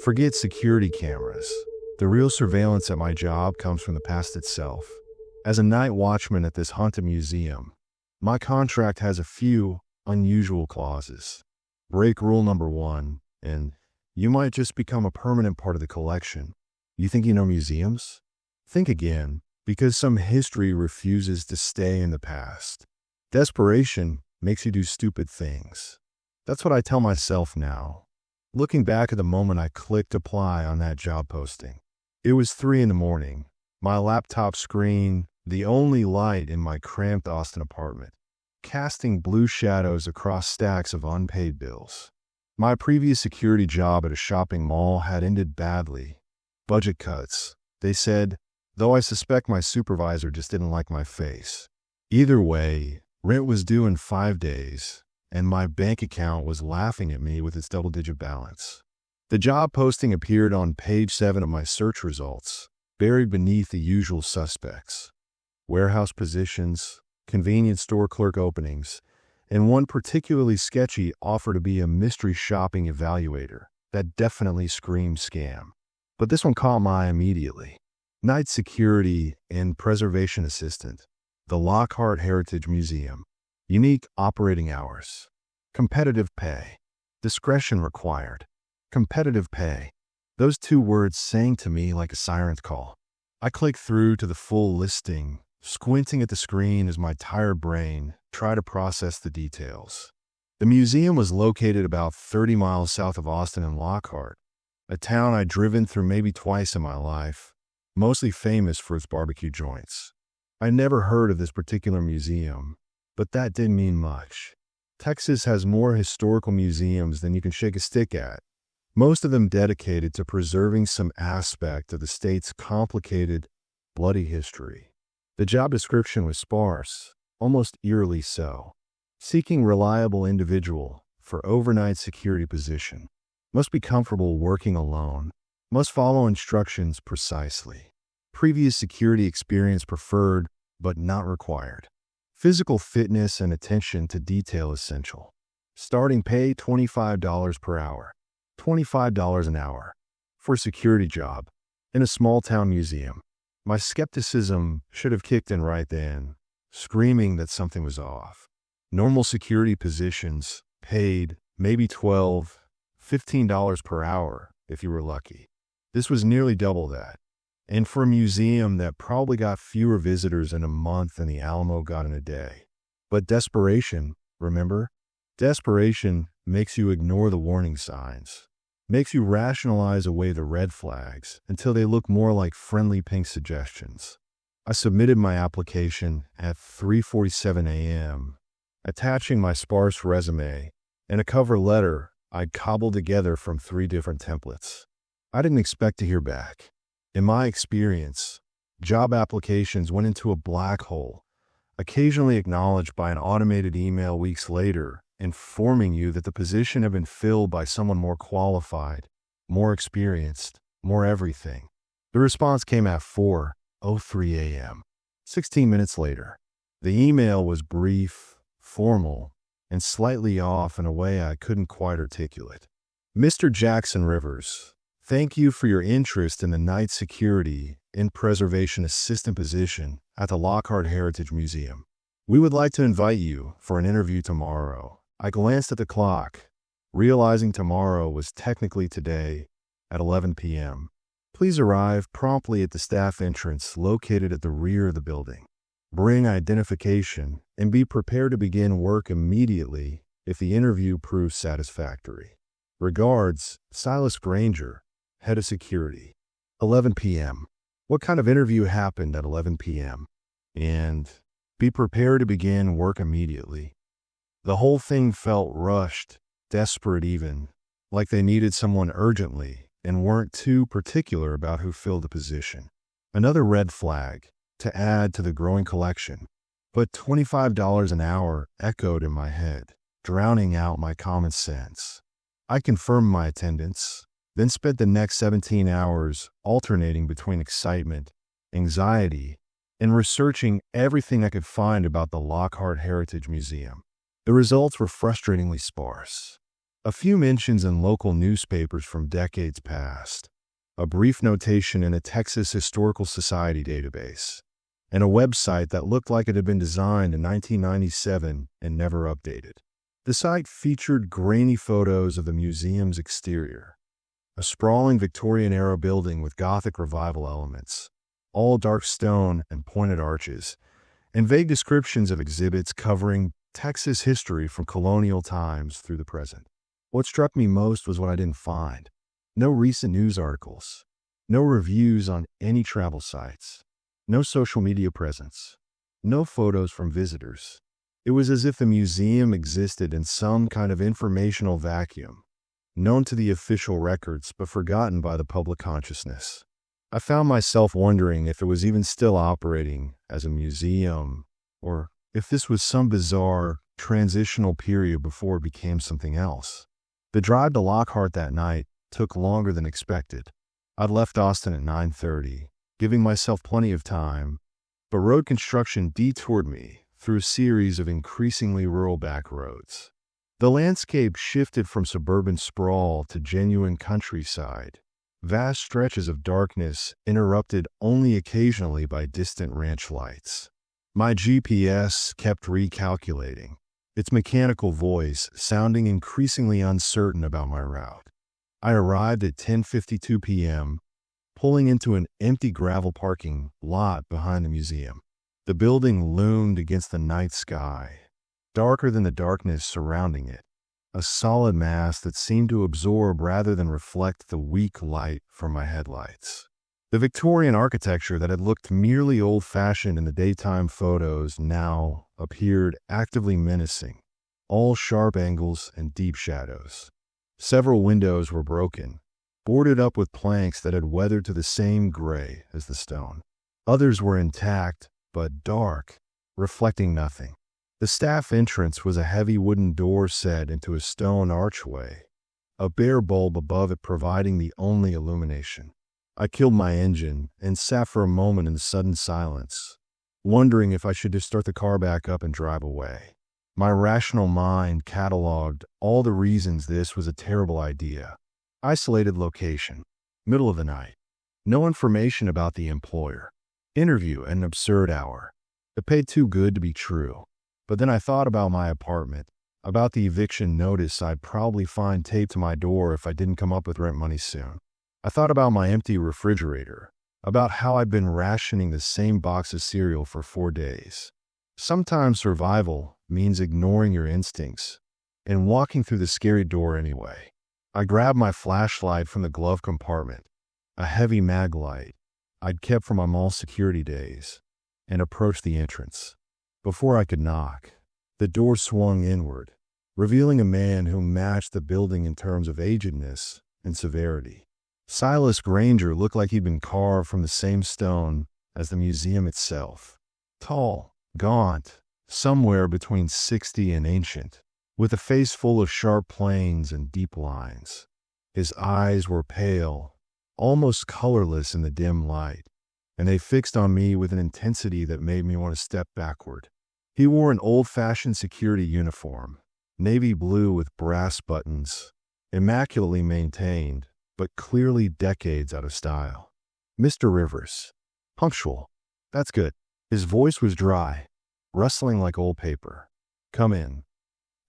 Forget security cameras. The real surveillance at my job comes from the past itself. As a night watchman at this haunted museum, my contract has a few unusual clauses. Break rule number 1, and you might just become a permanent part of the collection. You think you know museums? Think again, because some history refuses to stay in the past. Desperation makes you do stupid things. That's what I tell myself now. Looking back at the moment I clicked apply on that job posting. It was 3 a.m, my laptop screen, the only light in my cramped Austin apartment, casting blue shadows across stacks of unpaid bills. My previous security job at a shopping mall had ended badly. Budget cuts, they said, though I suspect my supervisor just didn't like my face. Either way, rent was due in 5 days, and my bank account was laughing at me with its double-digit balance. The job posting appeared on page 7 of my search results, buried beneath the usual suspects. Warehouse positions, convenience store clerk openings, and one particularly sketchy offer to be a mystery shopping evaluator that definitely screamed scam. But this one caught my eye immediately. Night security and preservation assistant, the Lockhart Heritage Museum. Unique operating hours. Competitive pay. Discretion required. Competitive pay. Those 2 words sang to me like a siren's call. I clicked through to the full listing, squinting at the screen as my tired brain tried to process the details. The museum was located about 30 miles south of Austin and Lockhart, a town I'd driven through maybe twice in my life, mostly famous for its barbecue joints. I never heard of this particular museum, but that didn't mean much. Texas has more historical museums than you can shake a stick at, most of them dedicated to preserving some aspect of the state's complicated, bloody history. The job description was sparse, almost eerily so. Seeking reliable individual for overnight security position. Must be comfortable working alone. Must follow instructions precisely. Previous security experience preferred, but not required. Physical fitness and attention to detail essential. Starting pay $25 per hour. $25 an hour. For a security job. In a small-town museum. My skepticism should have kicked in right then, screaming that something was off. Normal security positions paid maybe $12, $15 per hour if you were lucky. This was nearly double that. And for a museum that probably got fewer visitors in a month than the Alamo got in a day. But desperation, remember? Desperation makes you ignore the warning signs. Makes you rationalize away the red flags until they look more like friendly pink suggestions. I submitted my application at 3:47 a.m., attaching my sparse resume and a cover letter I'd cobbled together from 3 different templates. I didn't expect to hear back. In my experience, job applications went into a black hole, occasionally acknowledged by an automated email weeks later, informing you that the position had been filled by someone more qualified, more experienced, more everything. The response came at 4:03 a.m. 16 minutes later. The email was brief, formal, and slightly off in a way I couldn't quite articulate. Mr. Jackson Rivers, thank you for your interest in the night security and preservation assistant position at the Lockhart Heritage Museum. We would like to invite you for an interview tomorrow. I glanced at the clock, realizing tomorrow was technically today at 11 p.m. Please arrive promptly at the staff entrance located at the rear of the building. Bring identification and be prepared to begin work immediately if the interview proves satisfactory. Regards, Silas Granger, Head of Security. 11 p.m. What kind of interview happened at 11 p.m.? And be prepared to begin work immediately. The whole thing felt rushed, desperate even, like they needed someone urgently and weren't too particular about who filled the position. Another red flag to add to the growing collection, but $25 an hour echoed in my head, drowning out my common sense. I confirmed my attendance, then spent the next 17 hours alternating between excitement, anxiety, and researching everything I could find about the Lockhart Heritage Museum. The results were frustratingly sparse. A few mentions in local newspapers from decades past, a brief notation in a Texas Historical Society database, and a website that looked like it had been designed in 1997 and never updated. The site featured grainy photos of the museum's exterior, a sprawling Victorian-era building with Gothic Revival elements, all dark stone and pointed arches, and vague descriptions of exhibits covering Texas history from colonial times through the present. What struck me most was what I didn't find. No recent news articles, no reviews on any travel sites, no social media presence, no photos from visitors. It was as if the museum existed in some kind of informational vacuum, known to the official records but forgotten by the public consciousness. I found myself wondering if it was even still operating as a museum, or if this was some bizarre, transitional period before it became something else. The drive to Lockhart that night took longer than expected. I'd left Austin at 9:30, giving myself plenty of time, but road construction detoured me through a series of increasingly rural back roads. The landscape shifted from suburban sprawl to genuine countryside, vast stretches of darkness interrupted only occasionally by distant ranch lights. My GPS kept recalculating, its mechanical voice sounding increasingly uncertain about my route. I arrived at 10:52 p.m., pulling into an empty gravel parking lot behind the museum. The building loomed against the night sky, darker than the darkness surrounding it, a solid mass that seemed to absorb rather than reflect the weak light from my headlights. The Victorian architecture that had looked merely old-fashioned in the daytime photos now appeared actively menacing, all sharp angles and deep shadows. Several windows were broken, boarded up with planks that had weathered to the same gray as the stone. Others were intact, but dark, reflecting nothing. The staff entrance was a heavy wooden door set into a stone archway, a bare bulb above it providing the only illumination. I killed my engine and sat for a moment in sudden silence, wondering if I should just start the car back up and drive away. My rational mind cataloged all the reasons this was a terrible idea. Isolated location, middle of the night, no information about the employer, interview at an absurd hour. It paid too good to be true. But then I thought about my apartment, about the eviction notice I'd probably find taped to my door if I didn't come up with rent money soon. I thought about my empty refrigerator, about how I'd been rationing the same box of cereal for 4 days. Sometimes survival means ignoring your instincts and walking through the scary door anyway. I grabbed my flashlight from the glove compartment, a heavy mag light I'd kept from my mall security days, and approached the entrance. Before I could knock, the door swung inward, revealing a man who matched the building in terms of agedness and severity. Silas Granger looked like he'd been carved from the same stone as the museum itself. Tall, gaunt, somewhere between 60 and ancient, with a face full of sharp planes and deep lines. His eyes were pale, almost colorless in the dim light, and they fixed on me with an intensity that made me want to step backward. He wore an old-fashioned security uniform, navy blue with brass buttons, immaculately maintained, but clearly decades out of style. Mr. Rivers. Punctual. That's good. His voice was dry, rustling like old paper. Come in.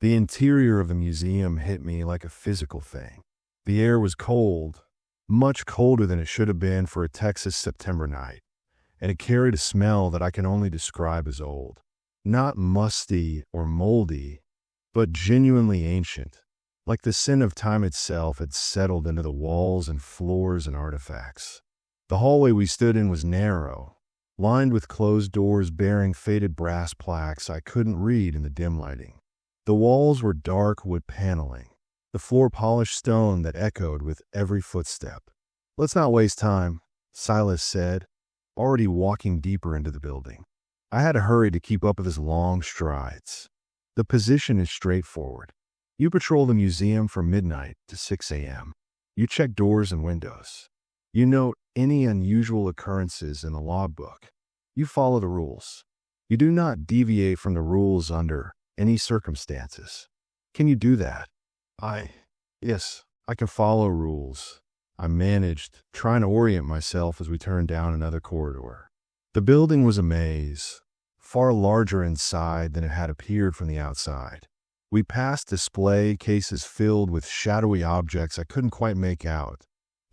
The interior of the museum hit me like a physical thing. The air was cold, much colder than it should have been for a Texas September night, and it carried a smell that I can only describe as old. Not musty or moldy, but genuinely ancient, like the sin of time itself had settled into the walls and floors and artifacts. The hallway we stood in was narrow, lined with closed doors bearing faded brass plaques I couldn't read in the dim lighting. The walls were dark wood paneling, the floor polished stone that echoed with every footstep. Let's not waste time, Silas said, already walking deeper into the building. I had to hurry to keep up with his long strides. The position is straightforward. You patrol the museum from midnight to 6 a.m. You check doors and windows. You note any unusual occurrences in the logbook. You follow the rules. You do not deviate from the rules under any circumstances. Can you do that? Yes, I can follow rules. I managed, trying to orient myself as we turned down another corridor. The building was a maze, far larger inside than it had appeared from the outside. We passed display cases filled with shadowy objects I couldn't quite make out,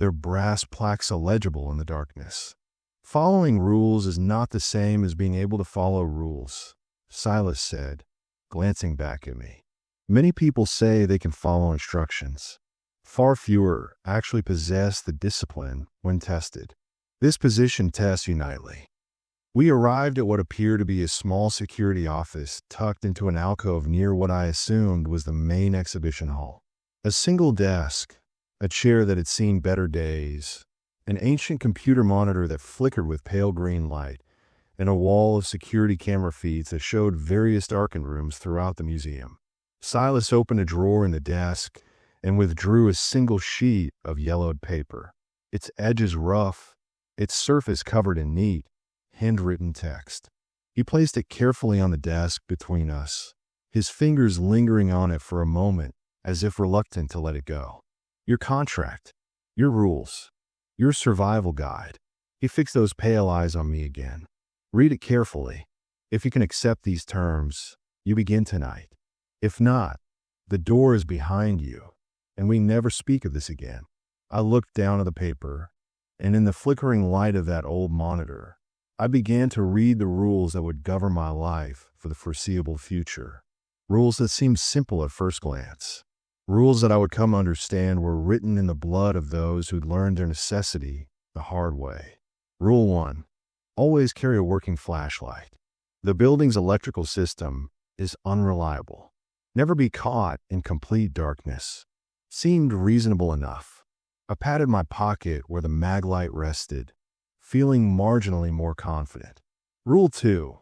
their brass plaques illegible in the darkness. Following rules is not the same as being able to follow rules, Silas said, glancing back at me. Many people say they can follow instructions. Far fewer actually possess the discipline when tested. This position tests you nightly. We arrived at what appeared to be a small security office tucked into an alcove near what I assumed was the main exhibition hall. A single desk, a chair that had seen better days, an ancient computer monitor that flickered with pale green light, and a wall of security camera feeds that showed various darkened rooms throughout the museum. Silas opened a drawer in the desk and withdrew a single sheet of yellowed paper, its edges rough, its surface covered in neat, handwritten text. He placed it carefully on the desk between us, his fingers lingering on it for a moment as if reluctant to let it go. Your contract, your rules, your survival guide. He fixed those pale eyes on me again. Read it carefully. If you can accept these terms, you begin tonight. If not, the door is behind you, and we never speak of this again. I looked down at the paper, and in the flickering light of that old monitor, I began to read the rules that would govern my life for the foreseeable future. Rules that seemed simple at first glance. Rules that I would come to understand were written in the blood of those who'd learned their necessity the hard way. Rule 1. Always carry a working flashlight. The building's electrical system is unreliable. Never be caught in complete darkness. Seemed reasonable enough. I patted my pocket where the mag light rested, feeling marginally more confident. Rule 2.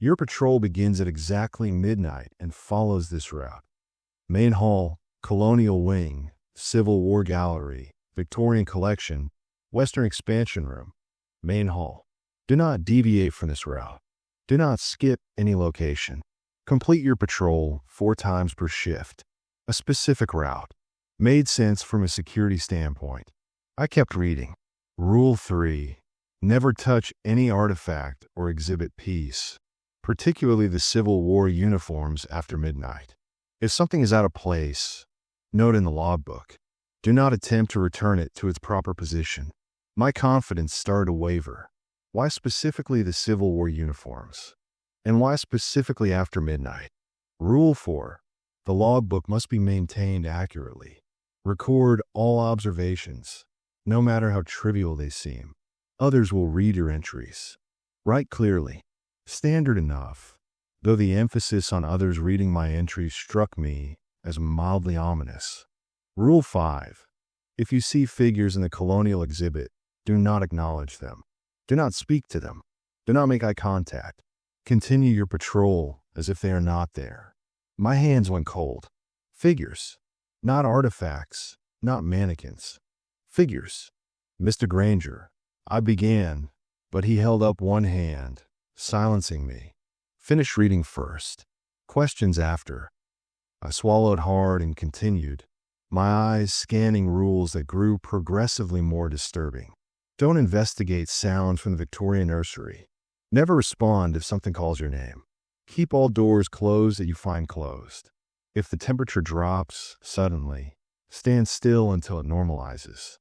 Your patrol begins at exactly midnight and follows this route. Main hall, Colonial Wing, Civil War Gallery, Victorian Collection, Western Expansion Room, Main Hall. Do not deviate from this route. Do not skip any location. Complete your patrol 4 times per shift. A specific route. Made sense from a security standpoint. I kept reading. Rule 3. Never touch any artifact or exhibit piece, particularly the Civil War uniforms after midnight. If something is out of place, note in the logbook. Do not attempt to return it to its proper position. My confidence started to waver. Why specifically the Civil War uniforms? And why specifically after midnight? Rule 4. The logbook must be maintained accurately. Record all observations, no matter how trivial they seem. Others will read your entries. Write clearly. Standard enough, though the emphasis on others reading my entries struck me as mildly ominous. Rule 5. If you see figures in the colonial exhibit, do not acknowledge them. Do not speak to them. Do not make eye contact. Continue your patrol as if they are not there. My hands went cold. Figures. Not artifacts. Not mannequins. Figures. Mr. Granger. I began, but he held up one hand, silencing me. Finish reading first. Questions after. I swallowed hard and continued, my eyes scanning rules that grew progressively more disturbing. Don't investigate sounds from the Victorian nursery. Never respond if something calls your name. Keep all doors closed that you find closed. If the temperature drops suddenly, stand still until it normalizes.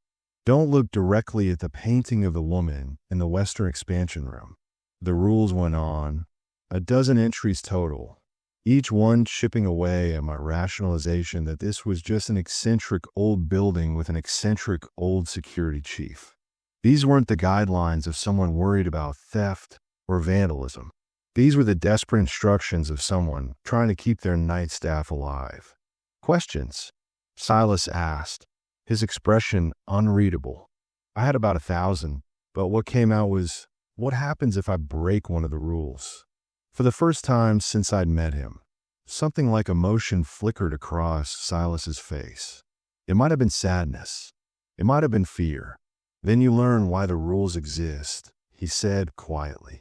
Don't look directly at the painting of the woman in the Western Expansion Room. The rules went on, a dozen entries total, each one chipping away at my rationalization that this was just an eccentric old building with an eccentric old security chief. These weren't the guidelines of someone worried about theft or vandalism. These were the desperate instructions of someone trying to keep their night staff alive. Questions? Silas asked, his expression unreadable. I had about 1,000, but what came out was, what happens if I break one of the rules? For the first time since I'd met him, something like emotion flickered across Silas's face. It might have been sadness. It might have been fear. Then you learn why the rules exist, he said quietly.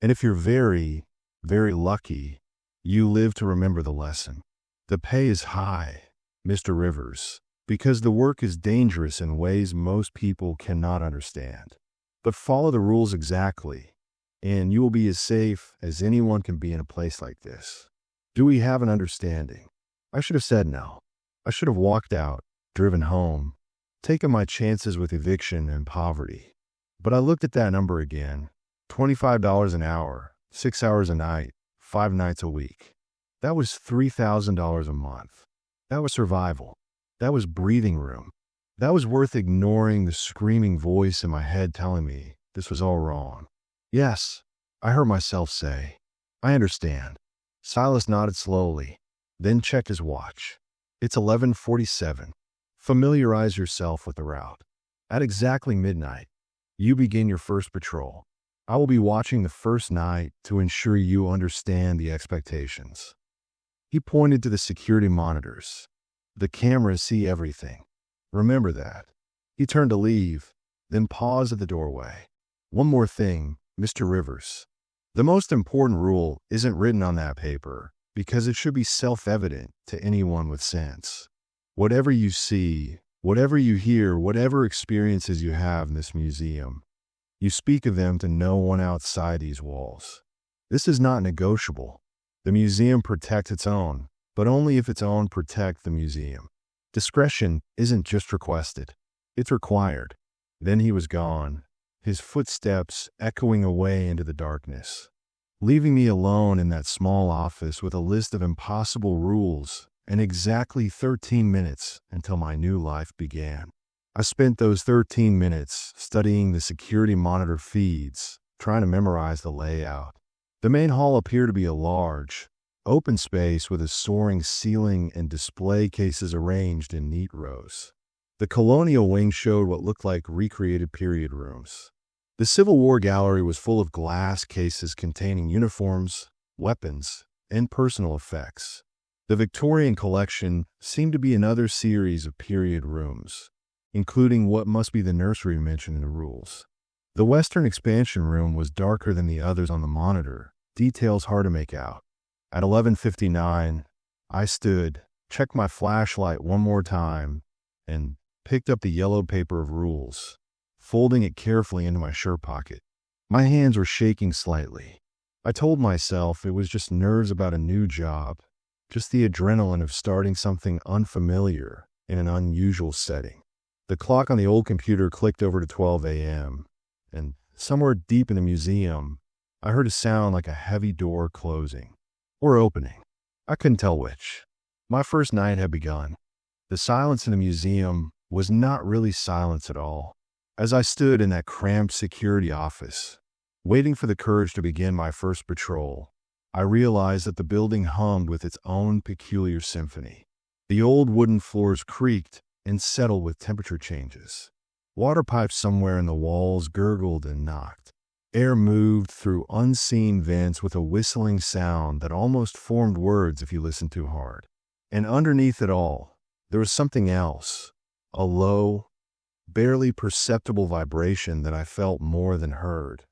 And if you're very, very lucky, you live to remember the lesson. The pay is high, Mr. Rivers. because the work is dangerous in ways most people cannot understand. But follow the rules exactly, and you will be as safe as anyone can be in a place like this. Do we have an understanding? I should have said no. I should have walked out, driven home, taken my chances with eviction and poverty. But I looked at that number again. $25 an hour, 6 hours a night, 5 nights a week. That was $3,000 a month. That was survival. That was breathing room. That was worth ignoring the screaming voice in my head telling me this was all wrong. Yes, I heard myself say, I understand. Silas nodded slowly, then checked his watch. It's 11:47. Familiarize yourself with the route. At exactly midnight, you begin your first patrol. I will be watching the first night to ensure you understand the expectations. He pointed to the security monitors. The cameras see everything. Remember that. He turned to leave, then paused at the doorway. One more thing, Mr. Rivers. The most important rule isn't written on that paper because it should be self-evident to anyone with sense. Whatever you see, whatever you hear, whatever experiences you have in this museum, you speak of them to no one outside these walls. This is not negotiable. The museum protects its own, but only if its own protect the museum. Discretion isn't just requested, it's required. Then he was gone, his footsteps echoing away into the darkness, leaving me alone in that small office with a list of impossible rules and exactly 13 minutes until my new life began. I spent those 13 minutes studying the security monitor feeds, trying to memorize the layout. The main hall appeared to be a large, open space with a soaring ceiling and display cases arranged in neat rows. The colonial wing showed what looked like recreated period rooms. The Civil War gallery was full of glass cases containing uniforms, weapons, and personal effects. The Victorian collection seemed to be another series of period rooms, including what must be the nursery mentioned in the rules. The Western expansion room was darker than the others on the monitor, details hard to make out. At 11:59, I stood, checked my flashlight one more time, and picked up the yellow paper of rules, folding it carefully into my shirt pocket. My hands were shaking slightly. I told myself it was just nerves about a new job, just the adrenaline of starting something unfamiliar in an unusual setting. The clock on the old computer clicked over to 12 a.m., and somewhere deep in the museum, I heard a sound like a heavy door closing or opening. I couldn't tell which. My first night had begun. The silence in the museum was not really silence at all. As I stood in that cramped security office, waiting for the courage to begin my first patrol, I realized that the building hummed with its own peculiar symphony. The old wooden floors creaked and settled with temperature changes. Water pipes somewhere in the walls gurgled and knocked. Air moved through unseen vents with a whistling sound that almost formed words if you listened too hard. And underneath it all, there was something else, a low, barely perceptible vibration that I felt more than heard,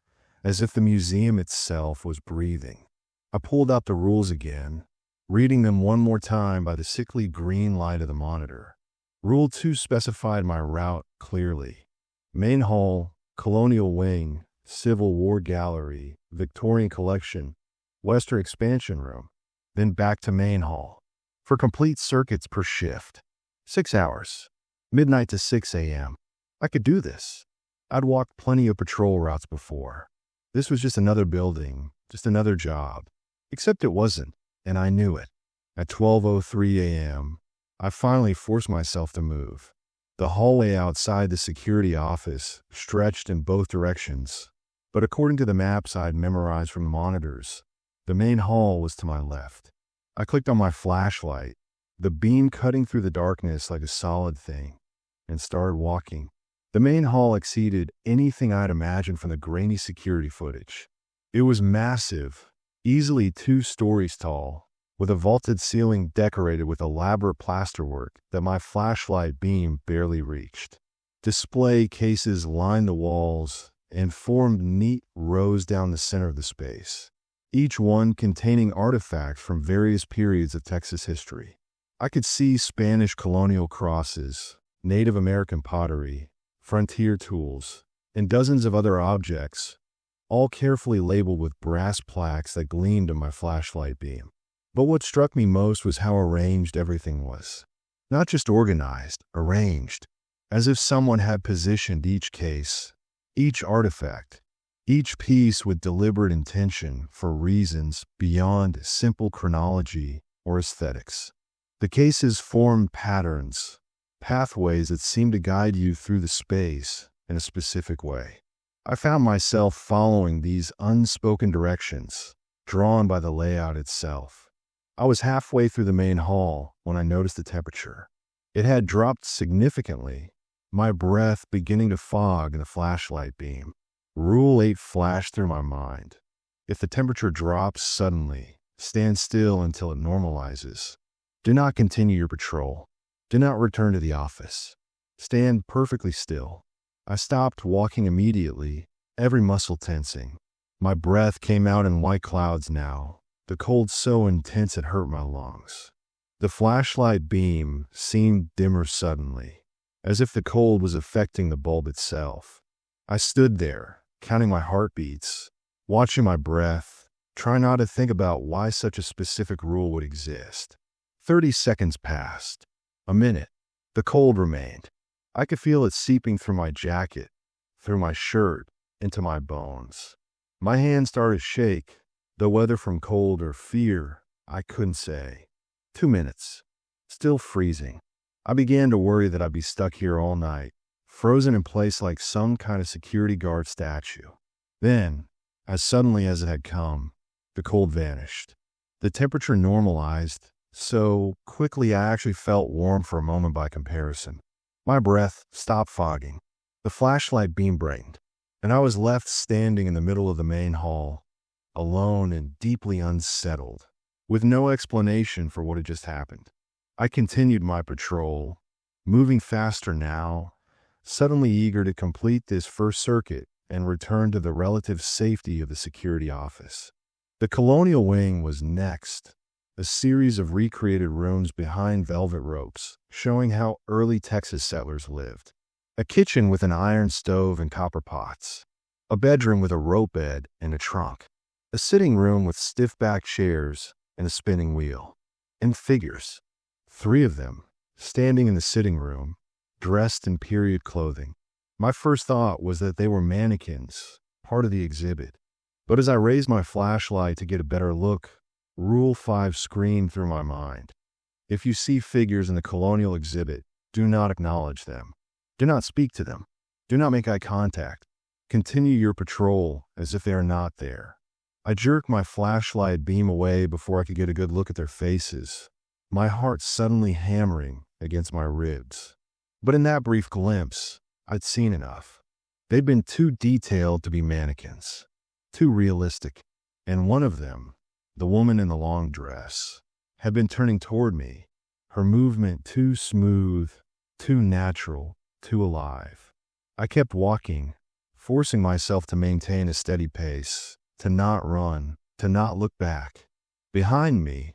as if the museum itself was breathing. I pulled out the rules again, reading them one more time by the sickly green light of the monitor. Rule 2 specified my route clearly. Main hall, colonial wing, Civil War gallery, Victorian collection, Western expansion room, then back to main hall. For complete circuits per shift. 6 hours. Midnight to 6 a.m. I could do this. I'd walked plenty of patrol routes before. This was just another building, just another job. Except it wasn't, and I knew it. At 12:03 a.m., I finally forced myself to move. The hallway outside the security office stretched in both directions, but according to the maps I'd memorized from the monitors, the main hall was to my left. I clicked on my flashlight, the beam cutting through the darkness like a solid thing, and started walking. The main hall exceeded anything I'd imagined from the grainy security footage. It was massive, easily 2 stories tall, with a vaulted ceiling decorated with elaborate plasterwork that my flashlight beam barely reached. Display cases lined the walls and formed neat rows down the center of the space, each one containing artifacts from various periods of Texas history. I could see Spanish colonial crosses, Native American pottery, frontier tools, and dozens of other objects, all carefully labeled with brass plaques that gleamed in my flashlight beam. But what struck me most was how arranged everything was. Not just organized, arranged, as if someone had positioned each case, each artifact, each piece with deliberate intention for reasons beyond simple chronology or aesthetics. The cases formed patterns, pathways that seemed to guide you through the space in a specific way. I found myself following these unspoken directions, drawn by the layout itself. I was halfway through the main hall when I noticed the temperature. It had dropped significantly, my breath beginning to fog in the flashlight beam. Rule 8 flashed through my mind. If the temperature drops suddenly, stand still until it normalizes. Do not continue your patrol. Do not return to the office. Stand perfectly still. I stopped walking immediately, every muscle tensing. My breath came out in white clouds now, the cold so intense it hurt my lungs. The flashlight beam seemed dimmer suddenly, as if the cold was affecting the bulb itself. I stood there, counting my heartbeats, watching my breath, trying not to think about why such a specific rule would exist. 30 seconds passed. A minute. The cold remained. I could feel it seeping through my jacket, through my shirt, into my bones. My hands started to shake, though whether from cold or fear, I couldn't say. 2 minutes. Still freezing. I began to worry that I'd be stuck here all night, frozen in place like some kind of security guard statue. Then, as suddenly as it had come, the cold vanished. The temperature normalized, so quickly I actually felt warm for a moment by comparison. My breath stopped fogging. The flashlight beam brightened, and I was left standing in the middle of the main hall, alone and deeply unsettled, with no explanation for what had just happened. I continued my patrol, moving faster now, suddenly eager to complete this first circuit and return to the relative safety of the security office. The colonial wing was next, a series of recreated rooms behind velvet ropes, showing how early Texas settlers lived. A kitchen with an iron stove and copper pots. A bedroom with a rope bed and a trunk. A sitting room with stiff-backed chairs and a spinning wheel. And figures. 3 of them, standing in the sitting room, dressed in period clothing. My first thought was that they were mannequins, part of the exhibit. But as I raised my flashlight to get a better look, Rule 5 screamed through my mind. If you see figures in the colonial exhibit, do not acknowledge them. Do not speak to them. Do not make eye contact. Continue your patrol as if they are not there. I jerked my flashlight beam away before I could get a good look at their faces, my heart suddenly hammering against my ribs. But in that brief glimpse, I'd seen enough. They'd been too detailed to be mannequins, too realistic, and one of them, the woman in the long dress, had been turning toward me, her movement too smooth, too natural, too alive. I kept walking, forcing myself to maintain a steady pace, to not run, to not look back. Behind me,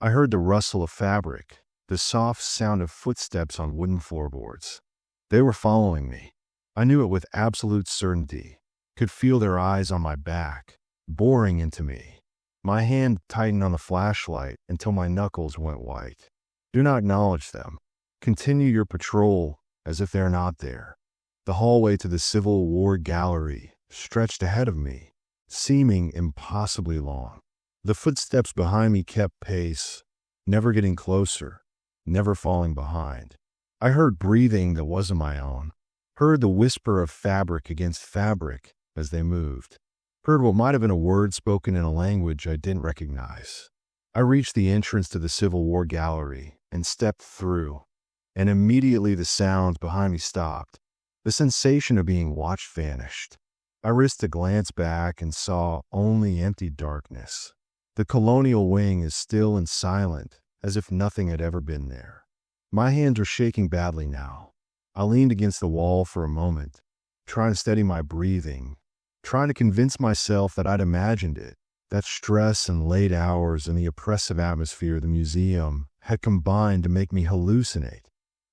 I heard the rustle of fabric, the soft sound of footsteps on wooden floorboards. They were following me. I knew it with absolute certainty, could feel their eyes on my back, boring into me. My hand tightened on the flashlight until my knuckles went white. Do not acknowledge them. Continue your patrol as if they are not there. The hallway to the Civil War Gallery stretched ahead of me, seeming impossibly long. The footsteps behind me kept pace, never getting closer, never falling behind. I heard breathing that wasn't my own, heard the whisper of fabric against fabric as they moved, heard what might have been a word spoken in a language I didn't recognize. I reached the entrance to the Civil War Gallery and stepped through, and immediately the sounds behind me stopped. The sensation of being watched vanished. I risked a glance back and saw only empty darkness. The colonial wing is still and silent, as if nothing had ever been there. My hands are shaking badly now. I leaned against the wall for a moment, trying to steady my breathing, trying to convince myself that I'd imagined it, that stress and late hours and the oppressive atmosphere of the museum had combined to make me hallucinate.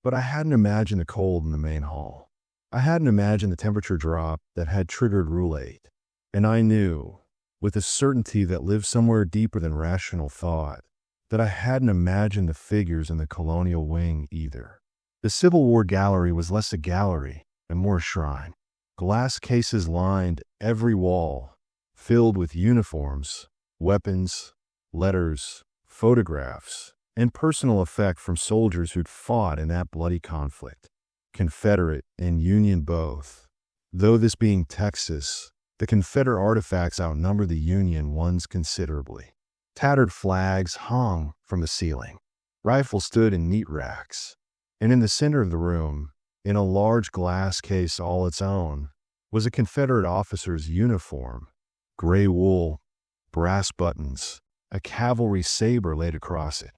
But I hadn't imagined the cold in the main hall. I hadn't imagined the temperature drop that had triggered Rule 8. And I knew, with a certainty that lived somewhere deeper than rational thought, that I hadn't imagined the figures in the colonial wing either. The Civil War gallery was less a gallery and more a shrine. Glass cases lined every wall, filled with uniforms, weapons, letters, photographs, and personal effect from soldiers who'd fought in that bloody conflict, Confederate and Union both. Though this being Texas, the Confederate artifacts outnumbered the Union ones considerably. Tattered flags hung from the ceiling. Rifles stood in neat racks. And in the center of the room, in a large glass case all its own, was a Confederate officer's uniform, gray wool, brass buttons, a cavalry saber laid across it.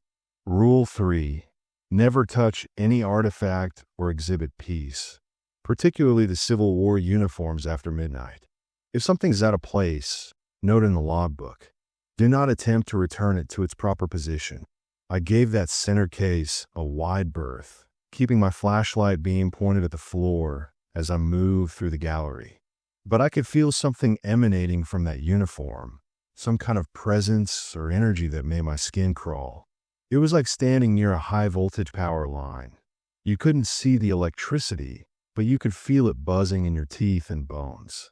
Rule 3. Never touch any artifact or exhibit piece, particularly the Civil War uniforms after midnight. If something's out of place, note in the logbook. Do not attempt to return it to its proper position. I gave that center case a wide berth, keeping my flashlight beam pointed at the floor as I moved through the gallery. But I could feel something emanating from that uniform, some kind of presence or energy that made my skin crawl. It was like standing near a high-voltage power line. You couldn't see the electricity, but you could feel it buzzing in your teeth and bones.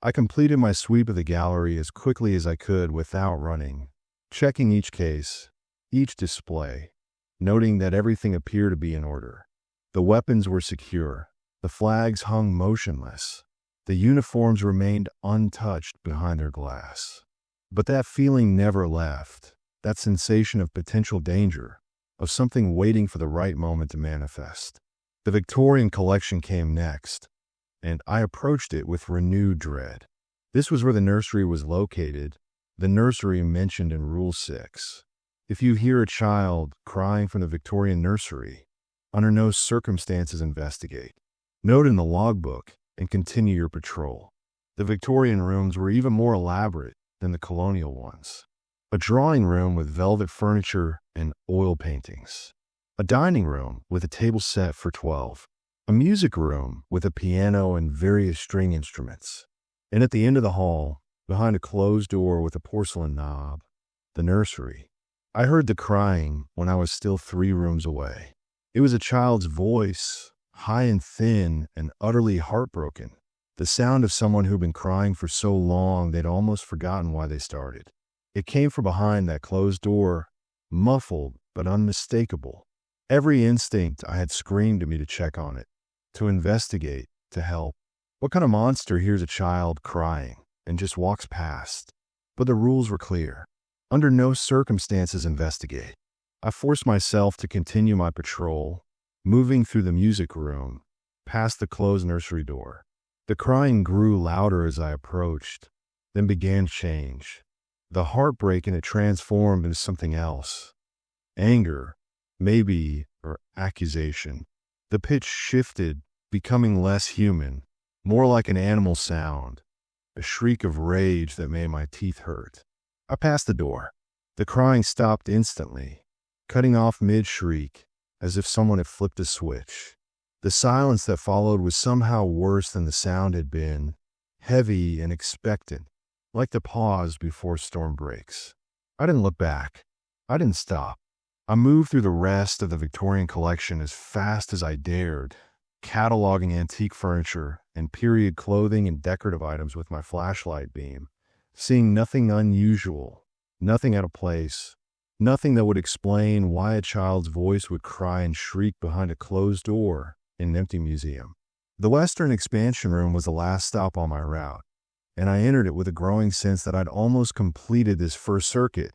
I completed my sweep of the gallery as quickly as I could without running, checking each case, each display, noting that everything appeared to be in order. The weapons were secure. The flags hung motionless. The uniforms remained untouched behind their glass. But that feeling never left. That sensation of potential danger, of something waiting for the right moment to manifest. The Victorian collection came next, and I approached it with renewed dread. This was where the nursery was located, the nursery mentioned in Rule 6. If you hear a child crying from the Victorian nursery, under no circumstances investigate. Note in the logbook and continue your patrol. The Victorian rooms were even more elaborate than the colonial ones. A drawing room with velvet furniture and oil paintings. A dining room with a table set for 12. A music room with a piano and various string instruments. And at the end of the hall, behind a closed door with a porcelain knob, the nursery. I heard the crying when I was still 3 rooms away. It was a child's voice, high and thin and utterly heartbroken. The sound of someone who'd been crying for so long they'd almost forgotten why they started. It came from behind that closed door, muffled but unmistakable. Every instinct I had screamed at me to check on it, to investigate, to help. What kind of monster hears a child crying and just walks past? But the rules were clear. Under no circumstances investigate. I forced myself to continue my patrol, moving through the music room, past the closed nursery door. The crying grew louder as I approached, then began to change. The heartbreak in it transformed into something else. Anger, maybe, or accusation. The pitch shifted, becoming less human, more like an animal sound, a shriek of rage that made my teeth hurt. I passed the door. The crying stopped instantly, cutting off mid-shriek, as if someone had flipped a switch. The silence that followed was somehow worse than the sound had been, heavy and expectant, like the pause before storm breaks. I didn't look back. I didn't stop. I moved through the rest of the Victorian collection as fast as I dared, cataloging antique furniture and period clothing and decorative items with my flashlight beam, seeing nothing unusual, nothing out of place, nothing that would explain why a child's voice would cry and shriek behind a closed door in an empty museum. The Western Expansion Room was the last stop on my route, and I entered it with a growing sense that I'd almost completed this first circuit,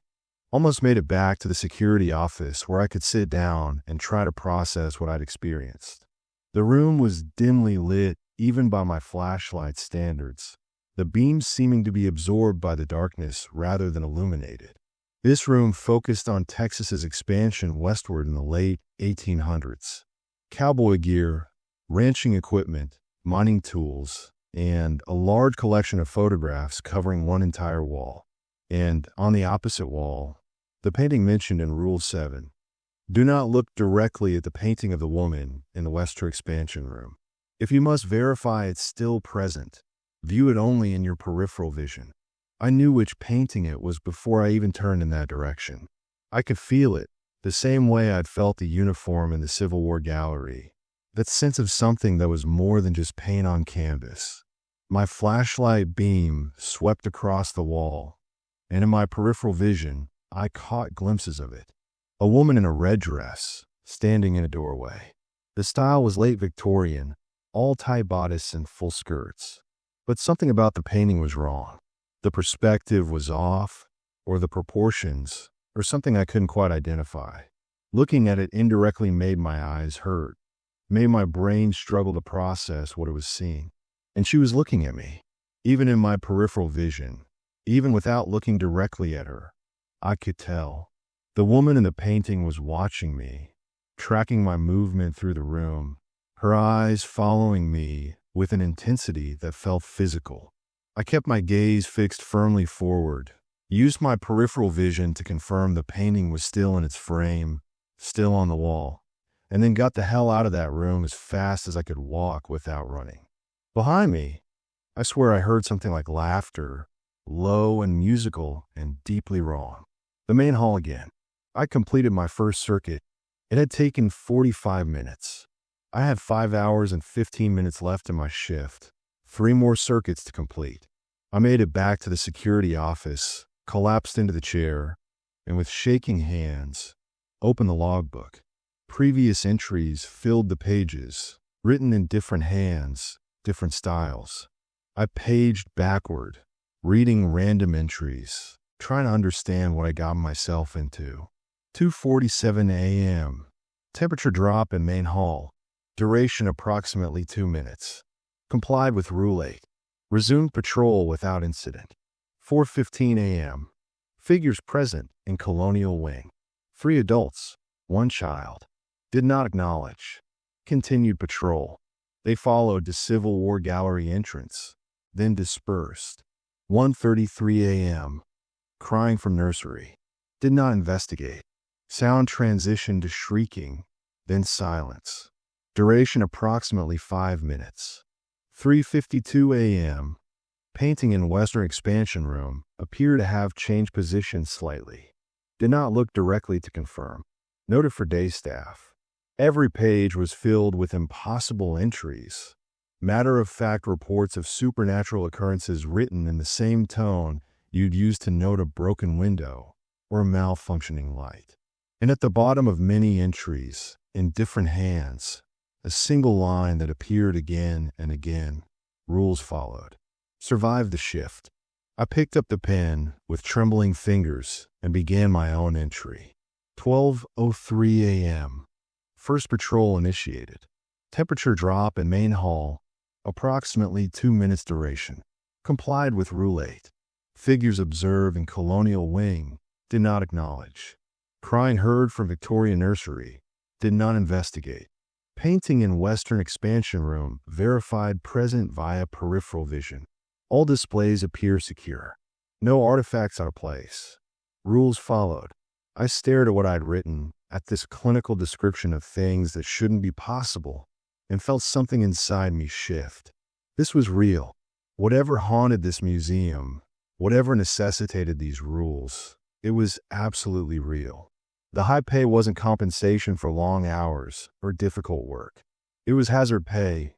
almost made it back to the security office where I could sit down and try to process what I'd experienced. The room was dimly lit even by my flashlight standards, the beams seeming to be absorbed by the darkness rather than illuminated. This room focused on Texas's expansion westward in the late 1800s. Cowboy gear, ranching equipment, mining tools, and a large collection of photographs covering one entire wall. And on the opposite wall, the painting mentioned in Rule 7, Do not look directly at the painting of the woman in the Western expansion room. If you must verify it's still present, view it only in your peripheral vision. I knew which painting it was before I even turned in that direction. I could feel it, the same way I'd felt the uniform in the Civil War gallery. That sense of something that was more than just paint on canvas. My flashlight beam swept across the wall, and in my peripheral vision, I caught glimpses of it. A woman in a red dress, standing in a doorway. The style was late Victorian, all tie bodice and full skirts. But something about the painting was wrong. The perspective was off, or the proportions, or something I couldn't quite identify. Looking at it indirectly made my eyes hurt, made my brain struggle to process what it was seeing. And she was looking at me, even in my peripheral vision, even without looking directly at her. I could tell. The woman in the painting was watching me, tracking my movement through the room, her eyes following me with an intensity that felt physical. I kept my gaze fixed firmly forward, used my peripheral vision to confirm the painting was still in its frame, still on the wall, and then got the hell out of that room as fast as I could walk without running. Behind me, I swear I heard something like laughter, low and musical and deeply wrong. The main hall again. I completed my first circuit. It had taken 45 minutes. I had 5 hours and 15 minutes left in my shift, 3 more circuits to complete. I made it back to the security office, collapsed into the chair, and with shaking hands, opened the logbook. Previous entries filled the pages, written in different hands, different styles. I paged backward, reading random entries, trying to understand what I got myself into. 2:47 a.m. Temperature drop in main hall. Duration approximately 2 minutes. Complied with Rule 8. Resumed patrol without incident. 4:15 a.m. Figures present in Colonial Wing. 3 adults, 1 child. Did not acknowledge. Continued patrol. They followed to Civil War gallery entrance, then dispersed. 1:33 a.m. Crying from nursery. Did not investigate. Sound transitioned to shrieking, then silence. Duration approximately 5 minutes. 3:52 a.m. Painting in Western expansion room appeared to have changed position slightly. Did not look directly to confirm. Noted for day staff. Every page was filled with impossible entries. Matter-of-fact reports of supernatural occurrences written in the same tone you'd use to note a broken window or a malfunctioning light. And at the bottom of many entries, in different hands, a single line that appeared again and again. Rules followed. Survived the shift. I picked up the pen with trembling fingers and began my own entry. 12:03 a.m. First patrol initiated. Temperature drop in main hall, approximately 2 minutes duration. Complied with Rule 8. Figures observed in Colonial Wing, did not acknowledge. Crying heard from Victoria Nursery, did not investigate. Painting in Western expansion room, verified present via peripheral vision. All displays appear secure. No artifacts out of place. Rules followed. I stared at what I'd written, at this clinical description of things that shouldn't be possible, and felt something inside me shift. This was real. Whatever haunted this museum, whatever necessitated these rules, it was absolutely real. The high pay wasn't compensation for long hours or difficult work. It was hazard pay,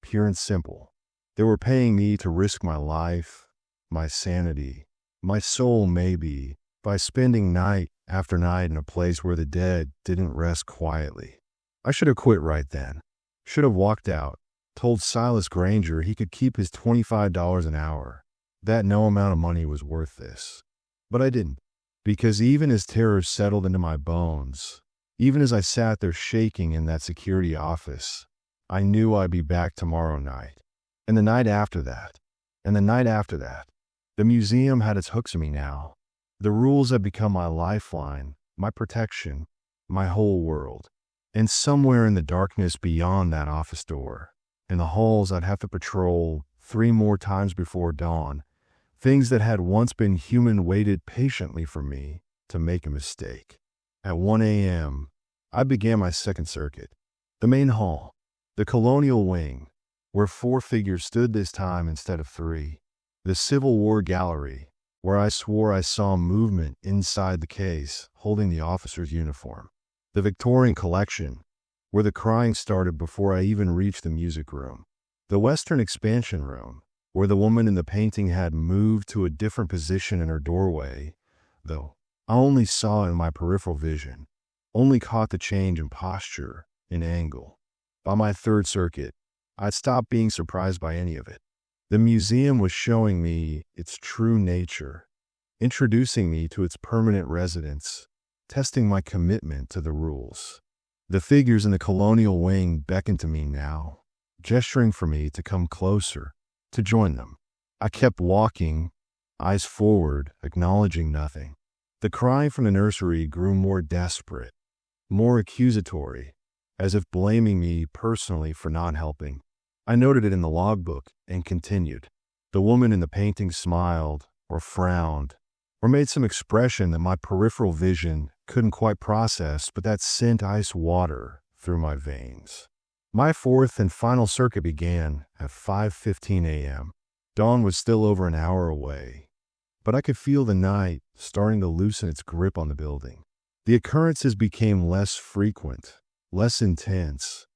pure and simple. They were paying me to risk my life, my sanity, my soul maybe, by spending night after night in a place where the dead didn't rest quietly. I should have quit right then. Should have walked out, told Silas Granger he could keep his $25 an hour, that no amount of money was worth this. But I didn't. Because even as terror settled into my bones, even as I sat there shaking in that security office, I knew I'd be back tomorrow night. And the night after that. And the night after that. The museum had its hooks in me now. The rules had become my lifeline, my protection, my whole world. And somewhere in the darkness beyond that office door, in the halls I'd have to patrol 3 more times before dawn, things that had once been human waited patiently for me to make a mistake. At 1 a.m., I began my second circuit. The main hall, the colonial wing, where 4 figures stood this time instead of 3. The Civil War gallery, where I swore I saw movement inside the case holding the officer's uniform. The Victorian collection, where the crying started before I even reached the music room. The Western expansion room, where the woman in the painting had moved to a different position in her doorway, though I only saw it in my peripheral vision, only caught the change in posture and angle. By my third circuit, I'd stopped being surprised by any of it. The museum was showing me its true nature, introducing me to its permanent residents, testing my commitment to the rules. The figures in the colonial wing beckoned to me now, gesturing for me to come closer, to join them. I kept walking, eyes forward, acknowledging nothing. The cry from the nursery grew more desperate, more accusatory, as if blaming me personally for not helping. I noted it in the logbook and continued. The woman in the painting smiled, or frowned, or made some expression that my peripheral vision couldn't quite process, but that sent ice water through my veins. My fourth and final circuit began at 5:15 a.m. Dawn was still over an hour away, but I could feel the night starting to loosen its grip on the building. The occurrences became less frequent, less intense,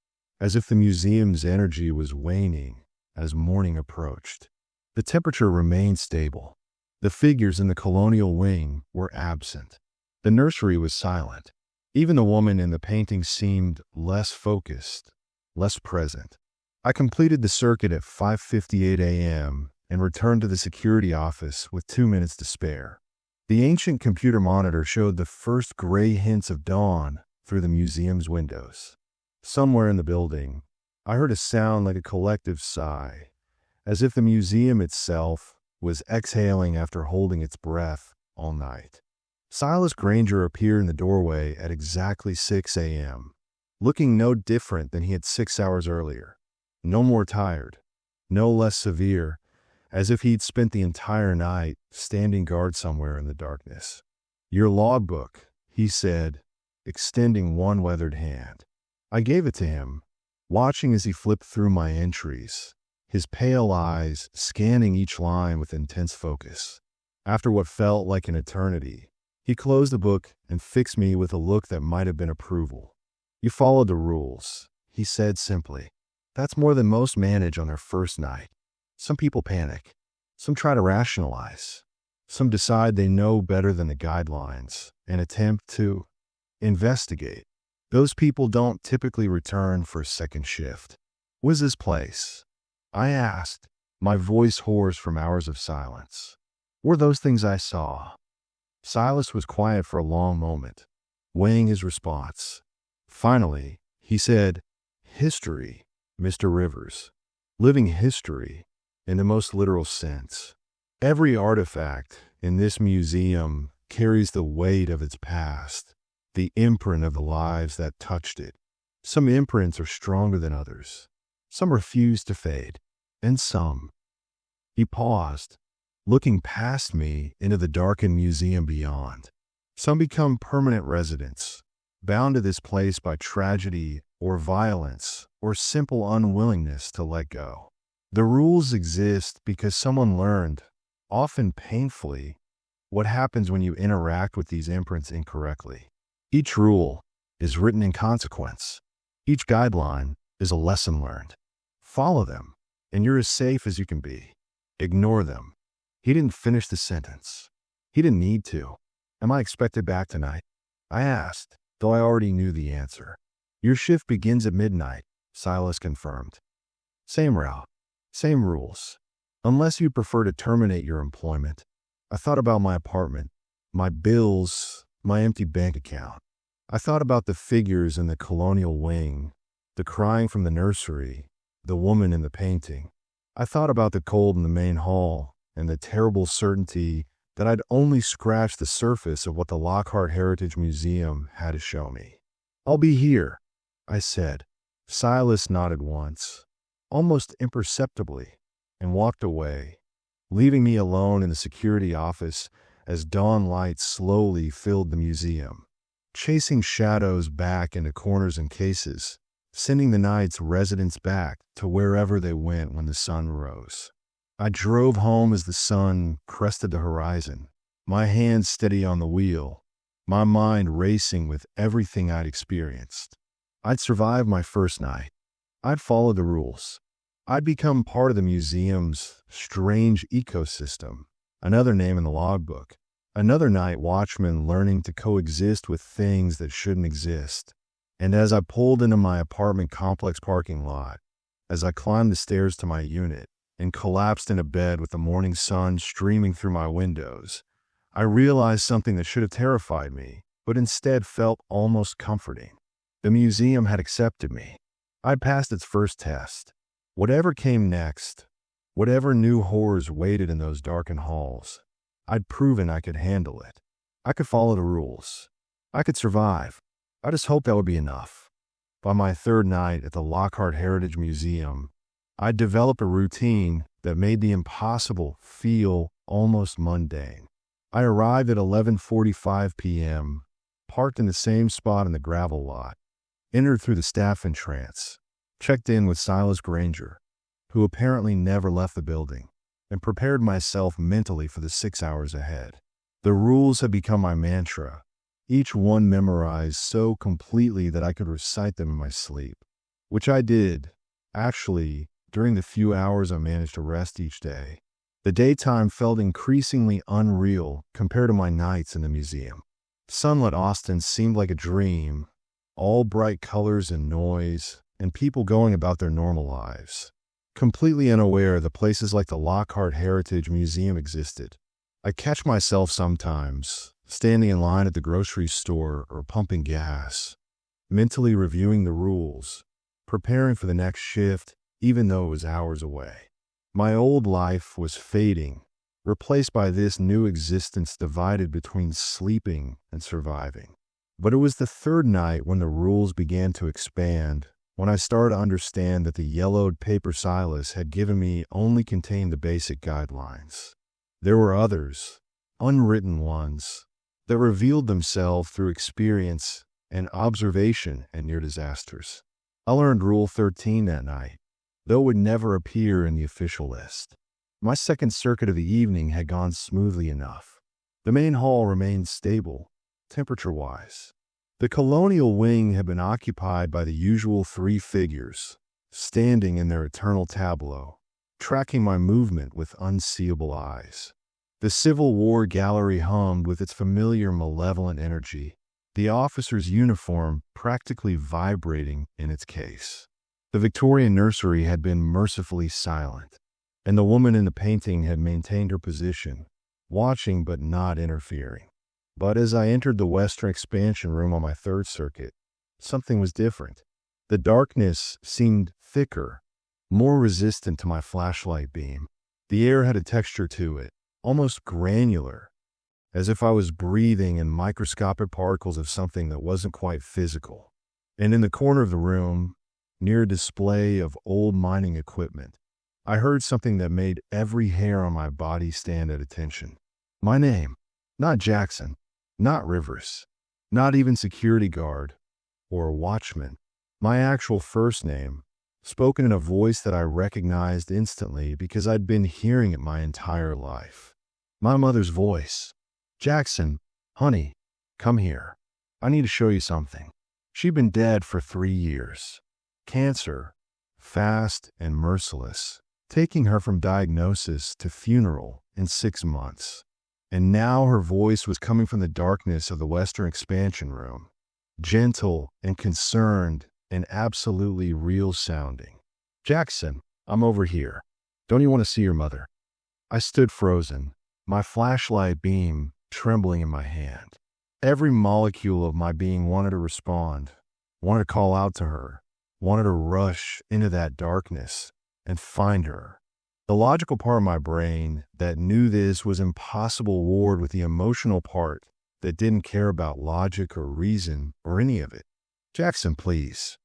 as if the museum's energy was waning as morning approached. The temperature remained stable. The figures in the colonial wing were absent. The nursery was silent. Even the woman in the painting seemed less focused, less present. I completed the circuit at 5:58 a.m. and returned to the security office with 2 minutes to spare. The ancient computer monitor showed the first gray hints of dawn through the museum's windows. Somewhere in the building, I heard a sound like a collective sigh, as if the museum itself was exhaling after holding its breath all night. Silas Granger appeared in the doorway at exactly 6 a.m., looking no different than he had 6 hours earlier. No more tired, no less severe, as if he'd spent the entire night standing guard somewhere in the darkness. "Your logbook," he said, extending one weathered hand. I gave it to him, watching as he flipped through my entries, his pale eyes scanning each line with intense focus. After what felt like an eternity, he closed the book and fixed me with a look that might have been approval. "You followed the rules," he said simply. "That's more than most manage on their first night. Some people panic. Some try to rationalize. Some decide they know better than the guidelines and attempt to investigate. Those people don't typically return for a second shift." "Was this place?" I asked, my voice hoarse from hours of silence. "Were those things I saw?" Silas was quiet for a long moment, weighing his response. Finally, he said, "History, Mr. Rivers. Living history, in the most literal sense. Every artifact in this museum carries the weight of its past, the imprint of the lives that touched it. Some imprints are stronger than others. Some refuse to fade, and some—" He paused, looking past me into the darkened museum beyond. "Some become permanent residents, bound to this place by tragedy or violence or simple unwillingness to let go. The rules exist because someone learned, often painfully, what happens when you interact with these imprints incorrectly. Each rule is written in consequence. Each guideline is a lesson learned. Follow them, and you're as safe as you can be. Ignore them." He didn't finish the sentence. He didn't need to. "Am I expected back tonight?" I asked, though I already knew the answer. "Your shift begins at midnight," Silas confirmed. "Same route, same rules. Unless you prefer to terminate your employment." I thought about my apartment, my bills, my empty bank account. I thought about the figures in the colonial wing, the crying from the nursery, the woman in the painting. I thought about the cold in the main hall and the terrible certainty that I'd only scratched the surface of what the Lockhart Heritage Museum had to show me. "I'll be here," I said. Silas nodded once, almost imperceptibly, and walked away, leaving me alone in the security office as dawn light slowly filled the museum. chasing shadows back into corners and cases, sending the night's residents back to wherever they went when the sun rose. I drove home as the sun crested the horizon, my hands steady on the wheel, my mind racing with everything I'd experienced. I'd survived my first night. I'd followed the rules. I'd become part of the museum's strange ecosystem, another name in the logbook, another night watchman learning to coexist with things that shouldn't exist. And as I pulled into my apartment complex parking lot, as I climbed the stairs to my unit and collapsed into bed with the morning sun streaming through my windows, I realized something that should have terrified me, but instead felt almost comforting. The museum had accepted me. I'd passed its first test. Whatever came next, whatever new horrors waited in those darkened halls, I'd proven I could handle it. I could follow the rules. I could survive. I just hoped that would be enough. By my third night at the Lockhart Heritage Museum, I'd developed a routine that made the impossible feel almost mundane. I arrived at 11:45 p.m., parked in the same spot in the gravel lot, entered through the staff entrance, checked in with Silas Granger, who apparently never left the building, and prepared myself mentally for the 6 hours ahead. The rules had become my mantra, each one memorized so completely that I could recite them in my sleep, which I did, actually, during the few hours I managed to rest each day. The daytime felt increasingly unreal compared to my nights in the museum. Sunlit Austin seemed like a dream, all bright colors and noise, and people going about their normal lives. Completely unaware that places like the Lockhart Heritage Museum existed, I catch myself sometimes standing in line at the grocery store or pumping gas, mentally reviewing the rules, preparing for the next shift even though it was hours away. My old life was fading, replaced by this new existence divided between sleeping and surviving. But it was the third night when the rules began to expand, when I started to understand that the yellowed paper Silas had given me only contained the basic guidelines. There were others, unwritten ones, that revealed themselves through experience and observation at near disasters. I learned Rule 13 that night, though it would never appear in the official list. My second circuit of the evening had gone smoothly enough. The main hall remained stable, temperature-wise. The colonial wing had been occupied by the usual three figures, standing in their eternal tableau, tracking my movement with unseeable eyes. The Civil War gallery hummed with its familiar malevolent energy, the officer's uniform practically vibrating in its case. The Victorian nursery had been mercifully silent, and the woman in the painting had maintained her position, watching but not interfering. But as I entered the Western expansion room on my third circuit, something was different. The darkness seemed thicker, more resistant to my flashlight beam. The air had a texture to it, almost granular, as if I was breathing in microscopic particles of something that wasn't quite physical. And in the corner of the room, near a display of old mining equipment, I heard something that made every hair on my body stand at attention. My name, not Jackson, not Rivers, not even security guard or watchman. My actual first name, spoken in a voice that I recognized instantly because I'd been hearing it my entire life. My mother's voice. Jackson, honey, come here. I need to show you something. She'd been dead for 3 years. Cancer, fast and merciless, taking her from diagnosis to funeral in 6 months. And now her voice was coming from the darkness of the Western expansion room, gentle and concerned and absolutely real sounding. Jackson, I'm over here. Don't you want to see your mother? I stood frozen, my flashlight beam trembling in my hand. Every molecule of my being wanted to respond, wanted to call out to her, wanted to rush into that darkness and find her. The logical part of my brain that knew this was impossible warred with the emotional part that didn't care about logic or reason or any of it. Jackson, please.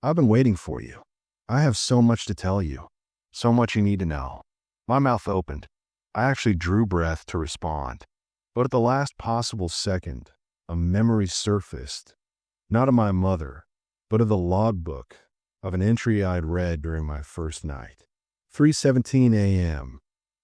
I've been waiting for you. I have so much to tell you. So much you need to know. My mouth opened. I actually drew breath to respond. But at the last possible second, a memory surfaced, not of my mother, but of the logbook of an entry I'd read during my first night. 3:17 a.m.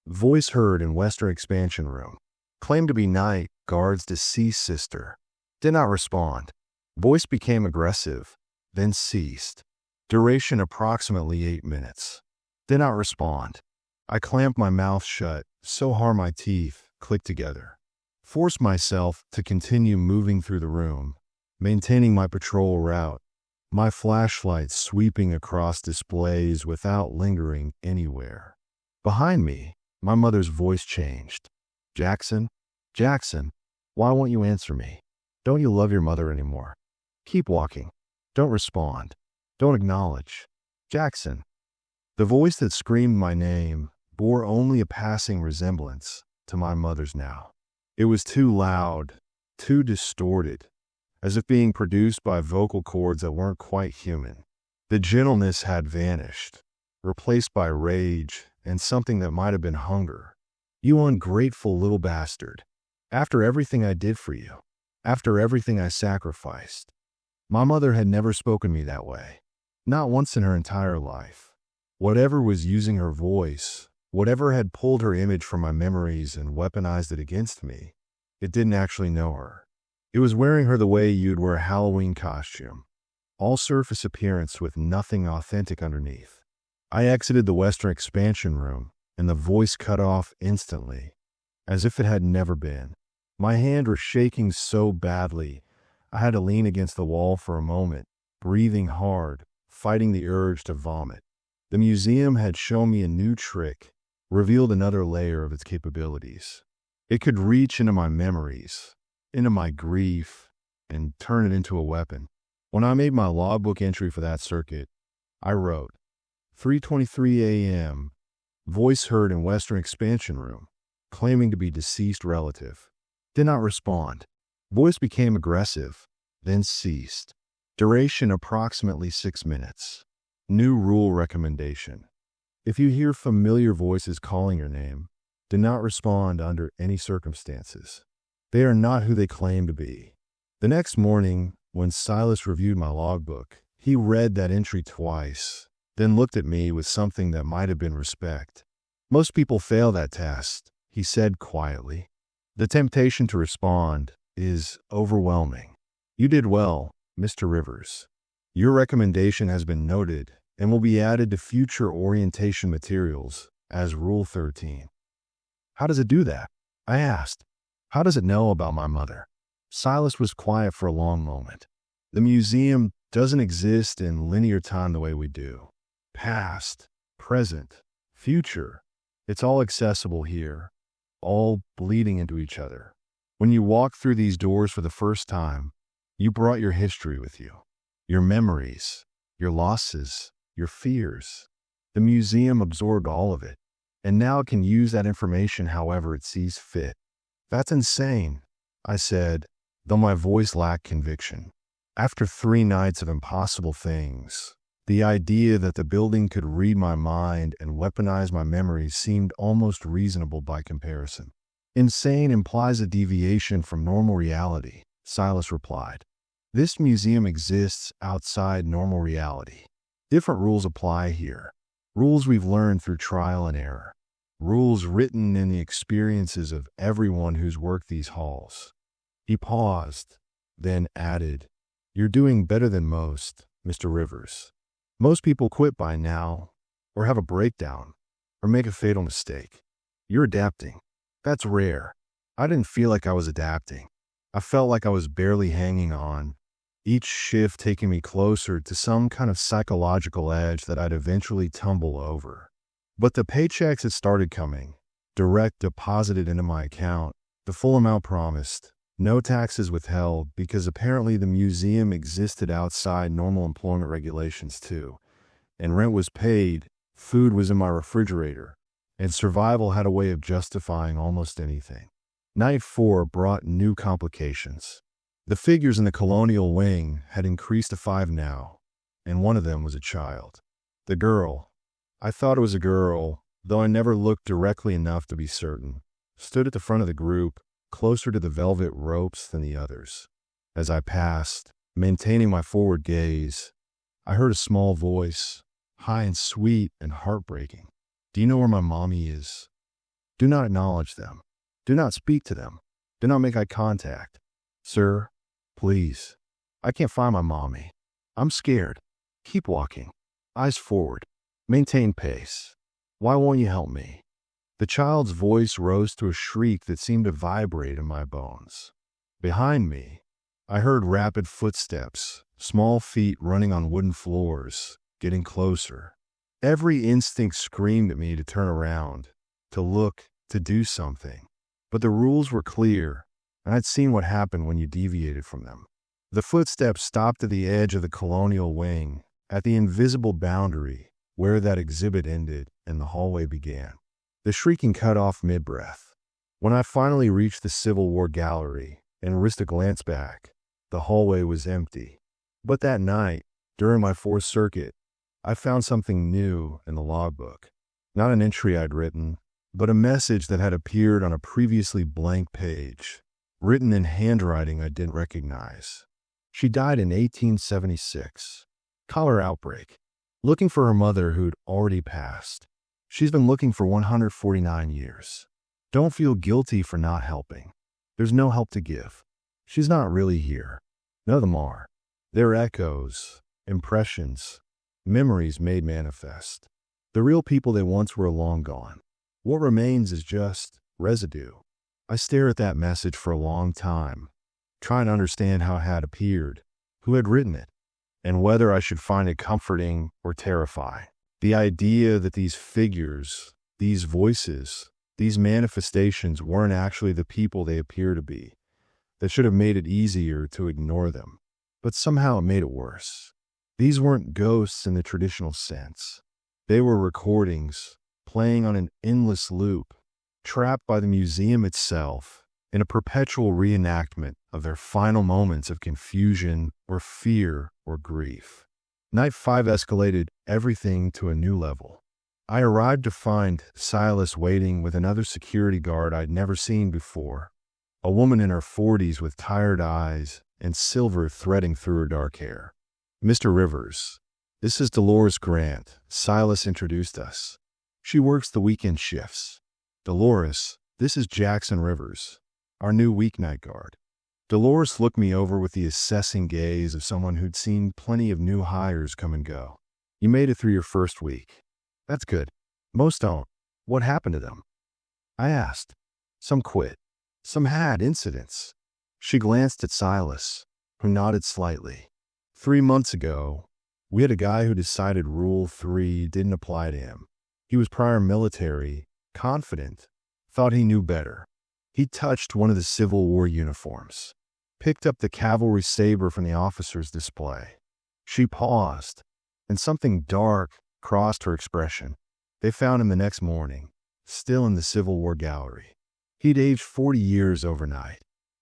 Voice heard in Western expansion room. Claimed to be night guard's deceased sister. Did not respond. Voice became aggressive, then ceased. Duration approximately 8 minutes. Did not respond. I clamped my mouth shut so hard my teeth clicked together. Forced myself to continue moving through the room, maintaining my patrol route, my flashlight sweeping across displays without lingering anywhere. Behind me, my mother's voice changed. Jackson, Jackson, why won't you answer me? Don't you love your mother anymore? Keep walking. Don't respond. Don't acknowledge. Jackson. The voice that screamed my name bore only a passing resemblance to my mother's now. It was too loud, too distorted, as if being produced by vocal cords that weren't quite human. The gentleness had vanished, replaced by rage and something that might have been hunger. You ungrateful little bastard. After everything I did for you, after everything I sacrificed. My mother had never spoken to me that way. Not once in her entire life. Whatever was using her voice, whatever had pulled her image from my memories and weaponized it against me, it didn't actually know her. It was wearing her the way you'd wear a Halloween costume. All surface appearance with nothing authentic underneath. I exited the Western expansion room, and the voice cut off instantly, as if it had never been. My hand was shaking so badly, I had to lean against the wall for a moment, breathing hard, fighting the urge to vomit. The museum had shown me a new trick, revealed another layer of its capabilities. It could reach into my memories, into my grief, and turn it into a weapon. When I made my logbook entry for that circuit, I wrote, 3:23 a.m., voice heard in Western expansion room, claiming to be deceased relative. Did not respond. Voice became aggressive, then ceased. Duration approximately 6 minutes. New rule recommendation. If you hear familiar voices calling your name, do not respond under any circumstances. They are not who they claim to be. The next morning, when Silas reviewed my logbook, he read that entry twice, then looked at me with something that might have been respect. Most people fail that test, he said quietly. The temptation to respond is overwhelming. You did well, Mr. Rivers. Your recommendation has been noted and will be added to future orientation materials as Rule 13. How does it do that? I asked. How does it know about my mother? Silas was quiet for a long moment. The museum doesn't exist in linear time the way we do. Past, present, future. It's all accessible here, all bleeding into each other. When you walk through these doors for the first time, you brought your history with you, your memories, your losses, your fears. The museum absorbed all of it, and now it can use that information however it sees fit. That's insane, I said, though my voice lacked conviction. After 3 nights of impossible things, the idea that the building could read my mind and weaponize my memories seemed almost reasonable by comparison. Insane implies a deviation from normal reality, Silas replied. This museum exists outside normal reality. Different rules apply here. Rules we've learned through trial and error. Rules written in the experiences of everyone who's worked these halls. He paused, then added, You're doing better than most, Mr. Rivers. Most people quit by now, or have a breakdown, or make a fatal mistake. You're adapting. That's rare. I didn't feel like I was adapting. I felt like I was barely hanging on, each shift taking me closer to some kind of psychological edge that I'd eventually tumble over. But the paychecks had started coming, direct deposited into my account, the full amount promised, no taxes withheld, because apparently the museum existed outside normal employment regulations too, and rent was paid, food was in my refrigerator, and survival had a way of justifying almost anything. Night 4 brought new complications. The figures in the colonial wing had increased to 5 now, and one of them was a child. The girl, I thought it was a girl, though I never looked directly enough to be certain, stood at the front of the group, closer to the velvet ropes than the others. As I passed, maintaining my forward gaze, I heard a small voice, high and sweet and heartbreaking. Do you know where my mommy is? Do not acknowledge them. Do not speak to them. Do not make eye contact. Sir, please. I can't find my mommy. I'm scared. Keep walking. Eyes forward. Maintain pace. Why won't you help me? The child's voice rose to a shriek that seemed to vibrate in my bones. Behind me, I heard rapid footsteps, small feet running on wooden floors, getting closer. Every instinct screamed at me to turn around, to look, to do something. But the rules were clear, and I'd seen what happened when you deviated from them. The footsteps stopped at the edge of the colonial wing, at the invisible boundary where that exhibit ended and the hallway began. The shrieking cut off mid-breath. When I finally reached the Civil War gallery and risked a glance back, the hallway was empty. But that night, during my fourth circuit, I found something new in the logbook. Not an entry I'd written, but a message that had appeared on a previously blank page, written in handwriting I didn't recognize. She died in 1876. Cholera outbreak. Looking for her mother who'd already passed. She's been looking for 149 years. Don't feel guilty for not helping. There's no help to give. She's not really here. None of them are. They're echoes, impressions, memories made manifest. The real people they once were are long gone. What remains is just residue. I stare at that message for a long time, trying to understand how it had appeared, who had written it, and whether I should find it comforting or terrifying. The idea that these figures, these voices, these manifestations weren't actually the people they appear to be, that should have made it easier to ignore them. But somehow it made it worse. These weren't ghosts in the traditional sense. They were recordings, playing on an endless loop, trapped by the museum itself in a perpetual reenactment of their final moments of confusion or fear or grief. Night 5 escalated everything to a new level. I arrived to find Silas waiting with another security guard I'd never seen before, a woman in her 40s with tired eyes and silver threading through her dark hair. Mr. Rivers, this is Dolores Grant. Silas introduced us. She works the weekend shifts. Dolores, this is Jackson Rivers, our new weeknight guard. Dolores looked me over with the assessing gaze of someone who'd seen plenty of new hires come and go. You made it through your first week. That's good. Most don't. What happened to them? I asked. Some quit. Some had incidents. She glanced at Silas, who nodded slightly. 3 months ago, we had a guy who decided Rule 3 didn't apply to him. He was prior military, confident, thought he knew better. He touched one of the Civil War uniforms, picked up the cavalry saber from the officer's display. She paused, and something dark crossed her expression. They found him the next morning, still in the Civil War gallery. He'd aged 40 years overnight.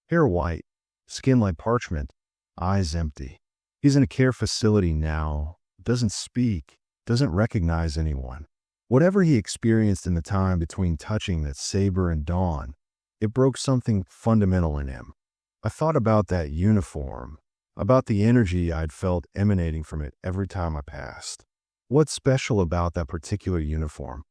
Hair white, skin like parchment, eyes empty. He's in a care facility now, doesn't speak, doesn't recognize anyone. Whatever he experienced in the time between touching that saber and dawn, it broke something fundamental in him. I thought about that uniform, about the energy I'd felt emanating from it every time I passed. What's special about that particular uniform?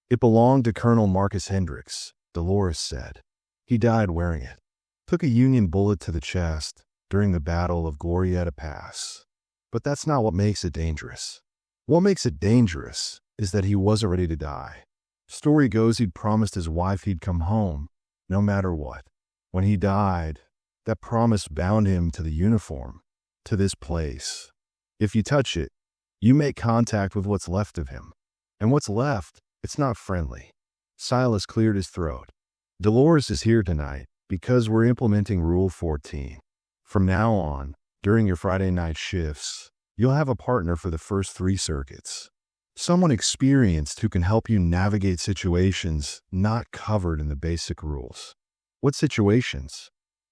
It belonged to Colonel Marcus Hendricks, Dolores said. He died wearing it. Took a Union bullet to the chest during the Battle of Glorieta Pass. But that's not what makes it dangerous. What makes it dangerous is that he wasn't ready to die. Story goes he'd promised his wife he'd come home, no matter what. When he died, that promise bound him to the uniform, to this place. If you touch it, you make contact with what's left of him. And what's left, it's not friendly. Silas cleared his throat. Dolores is here tonight because we're implementing Rule 14. From now on, during your Friday night shifts, you'll have a partner for the first 3 circuits. Someone experienced who can help you navigate situations not covered in the basic rules. What situations?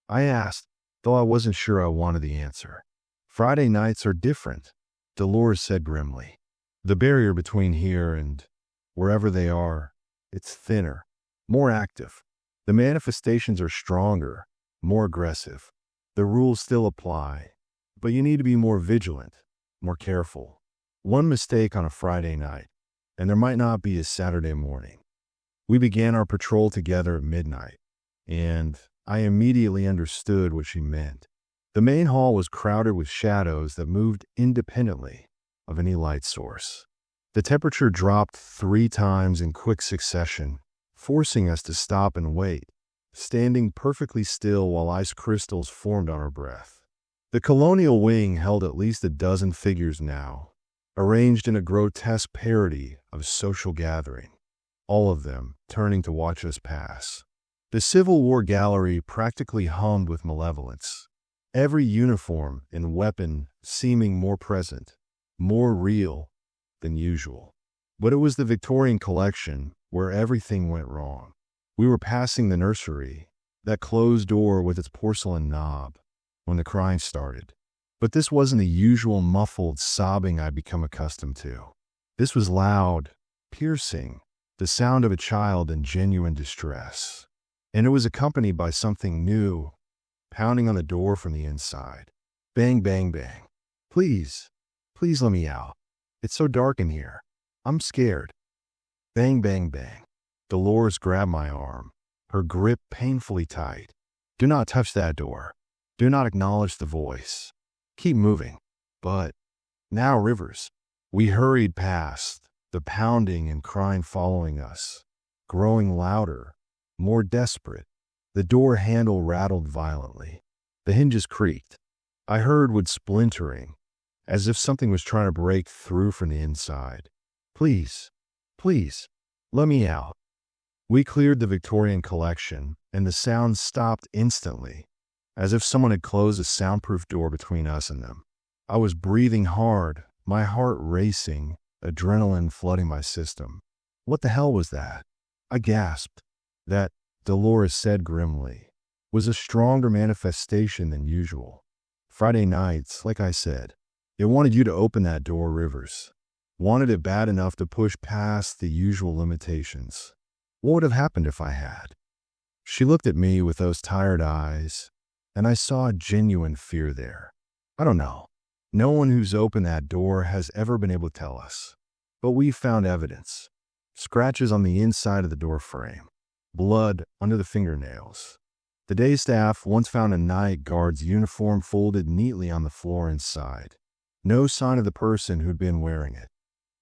I asked, though I wasn't sure I wanted the answer. Friday nights are different, Dolores said grimly. The barrier between here and wherever they are, it's thinner, more active. The manifestations are stronger, more aggressive. The rules still apply, but you need to be more vigilant, more careful. One mistake on a Friday night, and there might not be a Saturday morning. We began our patrol together at midnight, and I immediately understood what she meant. The main hall was crowded with shadows that moved independently of any light source. The temperature dropped 3 times in quick succession, forcing us to stop and wait, standing perfectly still while ice crystals formed on our breath. The colonial wing held at least a dozen figures now, arranged in a grotesque parody of social gathering, all of them turning to watch us pass. The Civil War gallery practically hummed with malevolence, every uniform and weapon seeming more present, more real than usual. But it was the Victorian collection where everything went wrong. We were passing the nursery, that closed door with its porcelain knob, when the crying started. But this wasn't the usual muffled sobbing I'd become accustomed to. This was loud, piercing, the sound of a child in genuine distress. And it was accompanied by something new, pounding on the door from the inside. Bang, bang, bang. Please, please let me out. It's so dark in here. I'm scared. Bang, bang, bang. Dolores grabbed my arm, her grip painfully tight. Do not touch that door. Do not acknowledge the voice. Keep moving. But now, Rivers. We hurried past, the pounding and crying following us, growing louder, more desperate. The door handle rattled violently. The hinges creaked. I heard wood splintering, as if something was trying to break through from the inside. Please, please, let me out. We cleared the Victorian collection, and the sound stopped instantly, as if someone had closed a soundproof door between us and them. I was breathing hard, my heart racing, adrenaline flooding my system. What the hell was that? I gasped. That, Dolores said grimly, was a stronger manifestation than usual. Friday nights, like I said, it wanted you to open that door, Rivers. Wanted it bad enough to push past the usual limitations. What would have happened if I had? She looked at me with those tired eyes, and I saw genuine fear there. I don't know. No one who's opened that door has ever been able to tell us. But we found evidence. Scratches on the inside of the door frame. Blood under the fingernails. The day staff once found a night guard's uniform folded neatly on the floor inside. No sign of the person who'd been wearing it.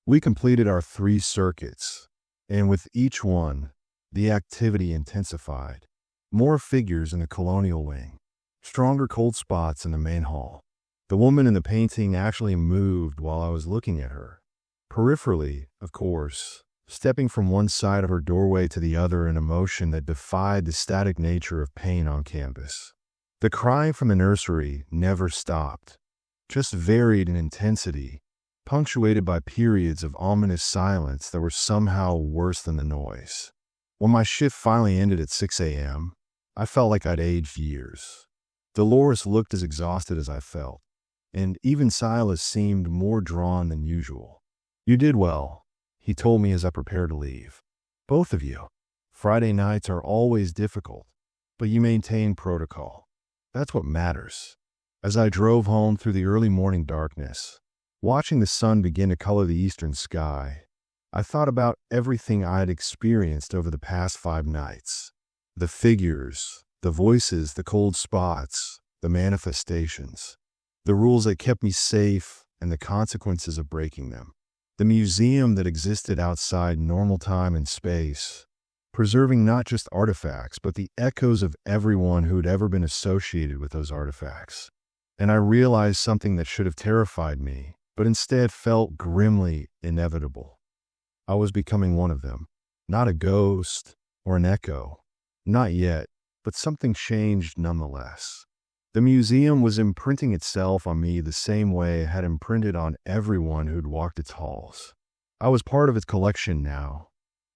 We completed our 3 circuits, and with each one, the activity intensified. More figures in the colonial wing. Stronger cold spots in the main hall. The woman in the painting actually moved while I was looking at her. Peripherally, of course, stepping from one side of her doorway to the other in a motion that defied the static nature of paint on canvas. The crying from the nursery never stopped, just varied in intensity, punctuated by periods of ominous silence that were somehow worse than the noise. When my shift finally ended at 6 a.m., I felt like I'd aged years. Dolores looked as exhausted as I felt, and even Silas seemed more drawn than usual. You did well, he told me as I prepared to leave. Both of you. Friday nights are always difficult, but you maintain protocol. That's what matters. As I drove home through the early morning darkness, watching the sun begin to color the eastern sky, I thought about everything I had experienced over the past 5 nights. The figures, the voices, the cold spots, the manifestations, the rules that kept me safe and the consequences of breaking them. The museum that existed outside normal time and space, preserving not just artifacts, but the echoes of everyone who had ever been associated with those artifacts. And I realized something that should have terrified me, but instead felt grimly inevitable. I was becoming one of them. Not a ghost or an echo. Not yet, but something changed nonetheless. The museum was imprinting itself on me the same way it had imprinted on everyone who'd walked its halls. I was part of its collection now,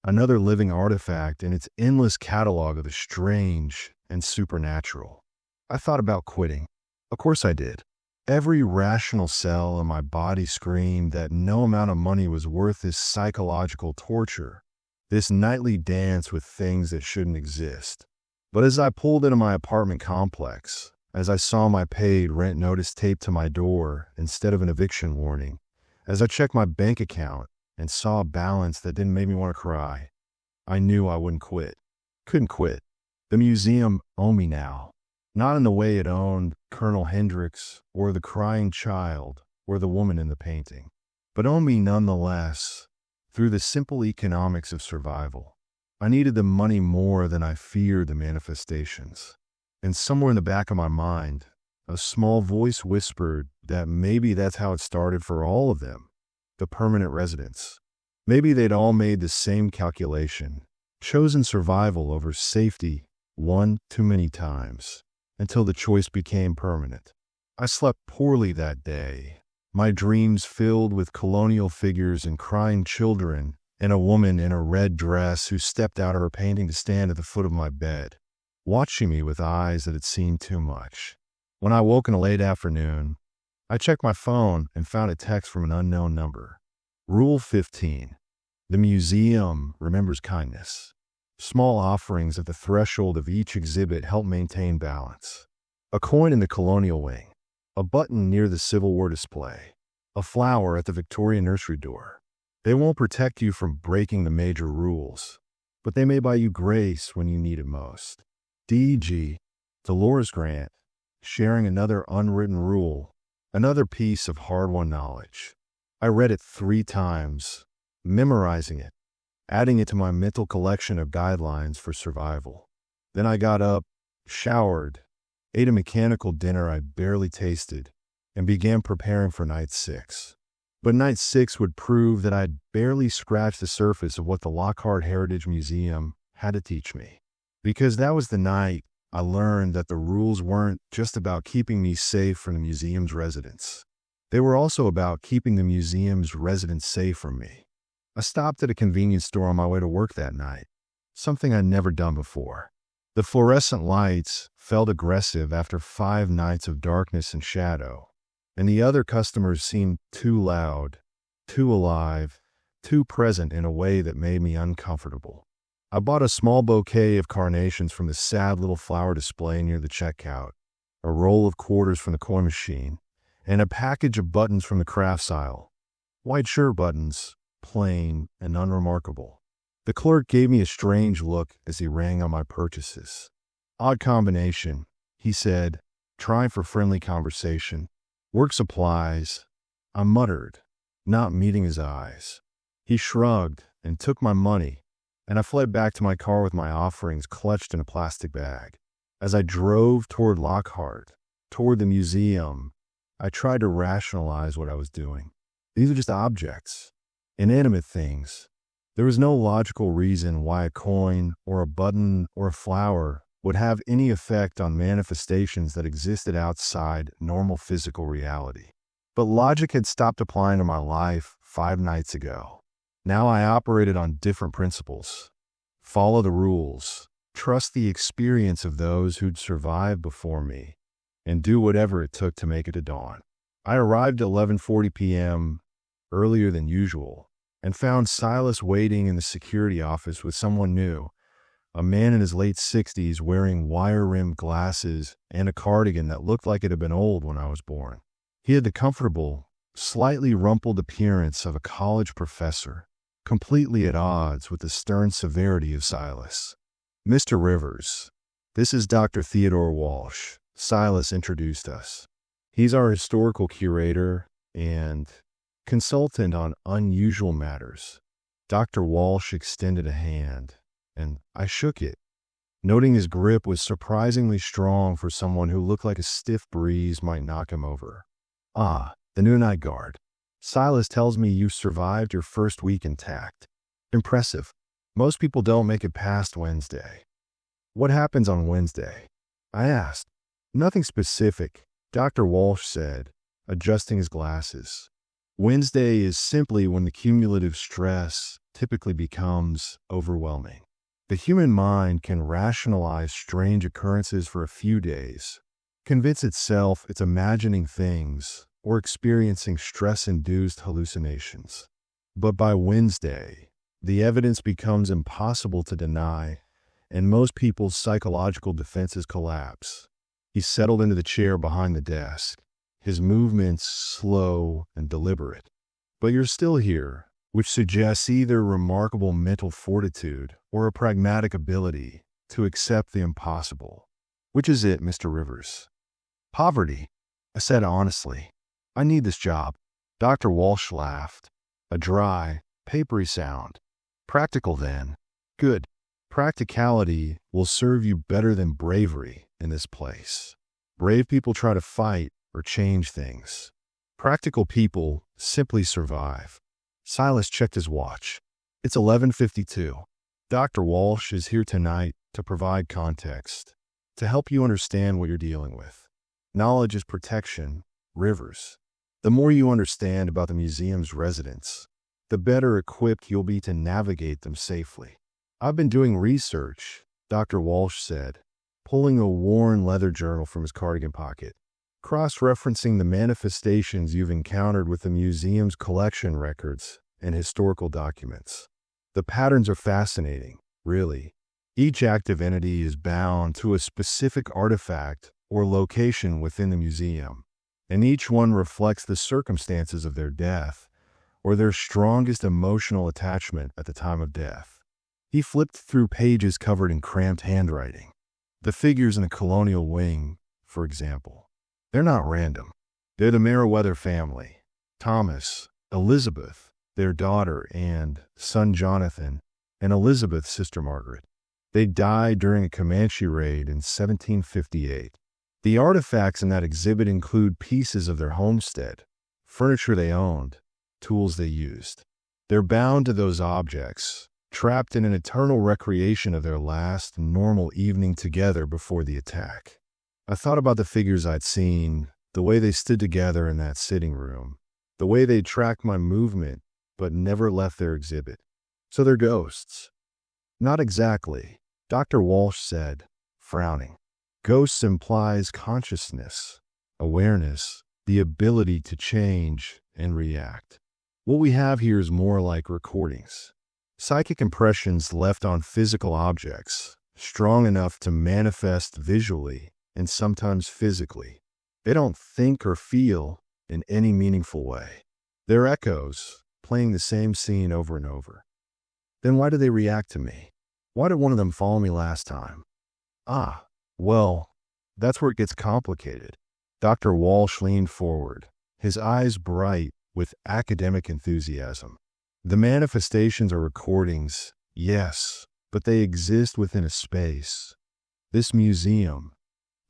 another living artifact in its endless catalog of the strange and supernatural. I thought about quitting. Of course I did. Every rational cell in my body screamed that no amount of money was worth this psychological torture, this nightly dance with things that shouldn't exist. But as I pulled into my apartment complex, as I saw my paid rent notice taped to my door instead of an eviction warning, as I checked my bank account and saw a balance that didn't make me want to cry. I knew I wouldn't quit. Couldn't quit. The museum owned me now. Not in the way it owned Colonel Hendricks or the crying child or the woman in the painting, but owned me nonetheless through the simple economics of survival. I needed the money more than I feared the manifestations. And somewhere in the back of my mind, a small voice whispered that maybe that's how it started for all of them, the permanent residents. Maybe they'd all made the same calculation, chosen survival over safety one too many times, until the choice became permanent. I slept poorly that day, my dreams filled with colonial figures and crying children, and a woman in a red dress who stepped out of her painting to stand at the foot of my bed, watching me with eyes that had seen too much. When I woke in a late afternoon, I checked my phone and found a text from an unknown number. Rule 15. The museum remembers kindness. Small offerings at the threshold of each exhibit help maintain balance. A coin in the colonial wing, a button near the Civil War display, a flower at the Victorian nursery door. They won't protect you from breaking the major rules, but they may buy you grace when you need it most. D.G. Dolores Grant, sharing another unwritten rule, another piece of hard-won knowledge. I read it 3 times, memorizing it, adding it to my mental collection of guidelines for survival. Then I got up, showered, ate a mechanical dinner I barely tasted, and began preparing for night 6. But night 6 would prove that I'd barely scratched the surface of what the Lockhart Heritage Museum had to teach me. Because that was the night I learned that the rules weren't just about keeping me safe from the museum's residents. They were also about keeping the museum's residents safe from me. I stopped at a convenience store on my way to work that night, something I'd never done before. The fluorescent lights felt aggressive after 5 nights of darkness and shadow, and the other customers seemed too loud, too alive, too present in a way that made me uncomfortable. I bought a small bouquet of carnations from the sad little flower display near the checkout, a roll of quarters from the coin machine, and a package of buttons from the crafts aisle. White shirt buttons, plain and unremarkable. The clerk gave me a strange look as he rang on my purchases. Odd combination, he said, trying for friendly conversation. Work supplies, I muttered, not meeting his eyes. He shrugged and took my money, and I fled back to my car with my offerings clutched in a plastic bag. As I drove toward Lockhart, toward the museum, I tried to rationalize what I was doing. These are just objects, inanimate things. There was no logical reason why a coin or a button or a flower would have any effect on manifestations that existed outside normal physical reality. But logic had stopped applying to my life 5 nights ago. Now I operated on different principles. Follow the rules, trust the experience of those who'd survived before me, and do whatever it took to make it to dawn. I arrived at 11:40 p.m., earlier than usual, and found Silas waiting in the security office with someone new, a man in his late 60s wearing wire-rimmed glasses and a cardigan that looked like it had been old when I was born. He had the comfortable, slightly rumpled appearance of a college professor, completely at odds with the stern severity of Silas. Mr. Rivers, this is Dr. Theodore Walsh. Silas introduced us. He's our historical curator and consultant on unusual matters. Dr. Walsh extended a hand, and I shook it, noting his grip was surprisingly strong for someone who looked like a stiff breeze might knock him over. Ah, the new night guard. Silas tells me you survived your first week intact. Impressive. Most people don't make it past Wednesday. What happens on Wednesday? I asked. Nothing specific, Dr. Walsh said, adjusting his glasses. Wednesday is simply when the cumulative stress typically becomes overwhelming. The human mind can rationalize strange occurrences for a few days, convince itself it's imagining things, or experiencing stress-induced hallucinations. But by Wednesday, the evidence becomes impossible to deny, and most people's psychological defenses collapse. He settled into the chair behind the desk, his movements slow and deliberate. But you're still here, which suggests either remarkable mental fortitude or a pragmatic ability to accept the impossible. Which is it, Mr. Rivers? Poverty, I said honestly. I need this job. Dr. Walsh laughed, a dry, papery sound. Practical then. Good. Practicality will serve you better than bravery in this place. Brave people try to fight or change things. Practical people simply survive. Silas checked his watch. It's 11:52. Dr. Walsh is here tonight to provide context, to help you understand what you're dealing with. Knowledge is protection, Rivers. The more you understand about the museum's residents, the better equipped you'll be to navigate them safely. I've been doing research, Dr. Walsh said, pulling a worn leather journal from his cardigan pocket, cross-referencing the manifestations you've encountered with the museum's collection records and historical documents. The patterns are fascinating, really. Each active entity is bound to a specific artifact or location within the museum, and each one reflects the circumstances of their death or their strongest emotional attachment at the time of death. He flipped through pages covered in cramped handwriting. The figures in the colonial wing, for example, they're not random. They're the Meriwether family, Thomas, Elizabeth, their daughter, and son Jonathan, and Elizabeth's sister Margaret. They died during a Comanche raid in 1758. The artifacts in that exhibit include pieces of their homestead, furniture they owned, tools they used. They're bound to those objects, trapped in an eternal recreation of their last normal evening together before the attack. I thought about the figures I'd seen, the way they stood together in that sitting room, the way they tracked my movement but never left their exhibit. So they're ghosts. Not exactly, Dr. Walsh said, frowning. Ghosts implies consciousness, awareness, the ability to change and react. What we have here is more like recordings. Psychic impressions left on physical objects, strong enough to manifest visually and sometimes physically. They don't think or feel in any meaningful way. They're echoes, playing the same scene over and over. Then why do they react to me? Why did one of them follow me last time? Well, that's where it gets complicated. Dr. Walsh leaned forward, his eyes bright with academic enthusiasm. The manifestations are recordings, yes, but they exist within a space. This museum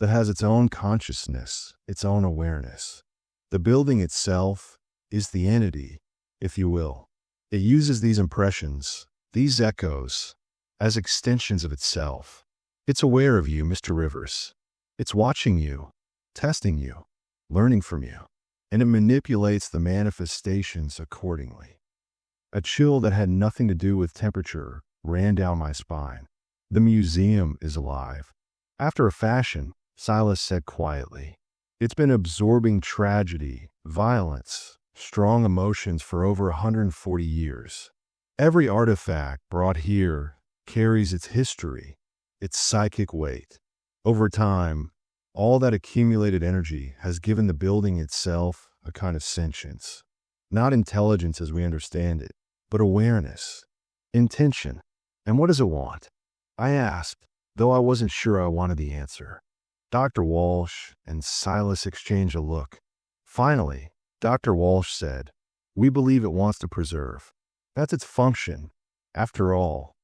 that has its own consciousness, its own awareness. The building itself is the entity, if you will. It uses these impressions, these echoes, as extensions of itself. It's aware of you, Mr. Rivers. It's watching you, testing you, learning from you, and it manipulates the manifestations accordingly. A chill that had nothing to do with temperature ran down my spine. The museum is alive. After a fashion, Silas said quietly. It's been absorbing tragedy, violence, strong emotions for over 140 years. Every artifact brought here carries its history, its psychic weight. Over time, all that accumulated energy has given the building itself a kind of sentience. Not intelligence as we understand it, but awareness, intention. And what does it want? I asked, though I wasn't sure I wanted the answer. Dr. Walsh and Silas exchanged a look. Finally, Dr. Walsh said, "We believe it wants to preserve. That's its function. After all,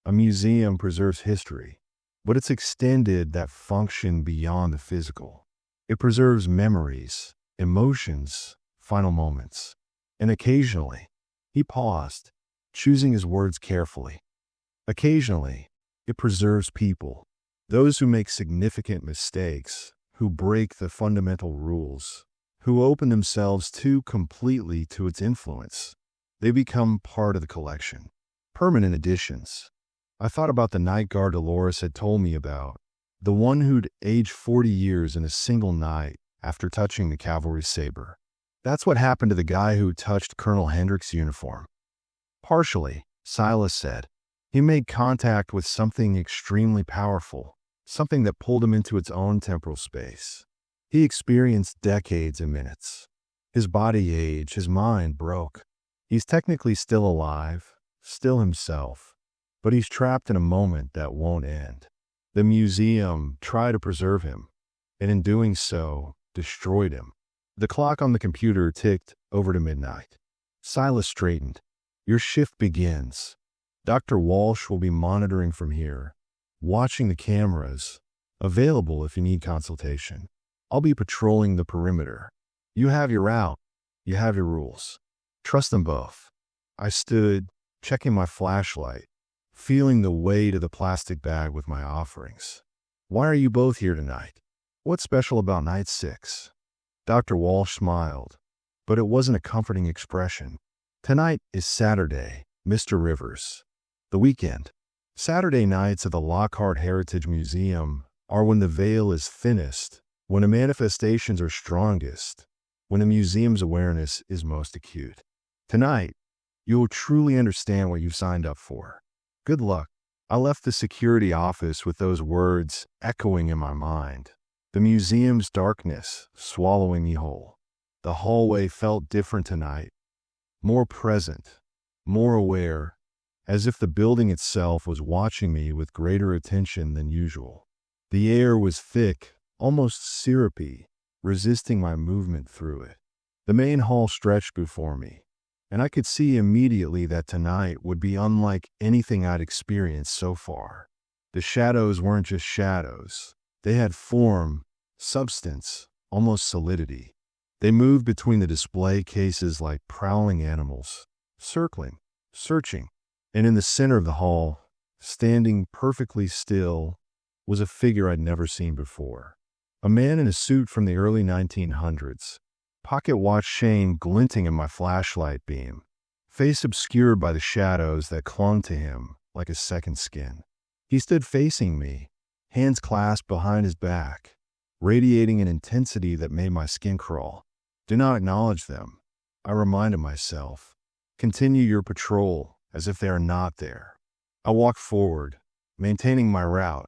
a museum preserves history, but it's extended that function beyond the physical. It preserves memories, emotions, final moments. And occasionally," he paused, choosing his words carefully, "occasionally, it preserves people, those who make significant mistakes, who break the fundamental rules, who open themselves too completely to its influence. They become part of the collection, permanent additions." I thought about the night guard Dolores had told me about, the one who'd aged 40 years in a single night after touching the cavalry saber. That's what happened to the guy who touched Colonel Hendrick's uniform. Partially, Silas said. He made contact with something extremely powerful, something that pulled him into its own temporal space. He experienced decades in minutes. His body aged, his mind broke. He's technically still alive, still himself, but he's trapped in a moment that won't end. The museum tried to preserve him, and in doing so, destroyed him. The clock on the computer ticked over to midnight. Silas straightened. Your shift begins. Dr. Walsh will be monitoring from here, watching the cameras, available if you need consultation. I'll be patrolling the perimeter. You have your route. You have your rules. Trust them both. I stood, checking my flashlight, feeling the weight of the plastic bag with my offerings. Why are you both here tonight? What's special about night 6? Dr. Walsh smiled, but it wasn't a comforting expression. Tonight is Saturday, Mr. Rivers. The weekend. Saturday nights at the Lockhart Heritage Museum are when the veil is thinnest, when the manifestations are strongest, when the museum's awareness is most acute. Tonight, you will truly understand what you've signed up for. Good luck. I left the security office with those words echoing in my mind. The museum's darkness swallowing me whole. The hallway felt different tonight, more present, more aware, as if the building itself was watching me with greater attention than usual. The air was thick, almost syrupy, resisting my movement through it. The main hall stretched before me, and I could see immediately that tonight would be unlike anything I'd experienced so far. The shadows weren't just shadows. They had form, substance, almost solidity. They moved between the display cases like prowling animals, circling, searching. And in the center of the hall, standing perfectly still, was a figure I'd never seen before. A man in a suit from the early 1900s, pocket watch chain glinting in my flashlight beam, face obscured by the shadows that clung to him like a second skin. He stood facing me, hands clasped behind his back, radiating an intensity that made my skin crawl. Do not acknowledge them, I reminded myself. Continue your patrol as if they are not there. I walked forward, maintaining my route,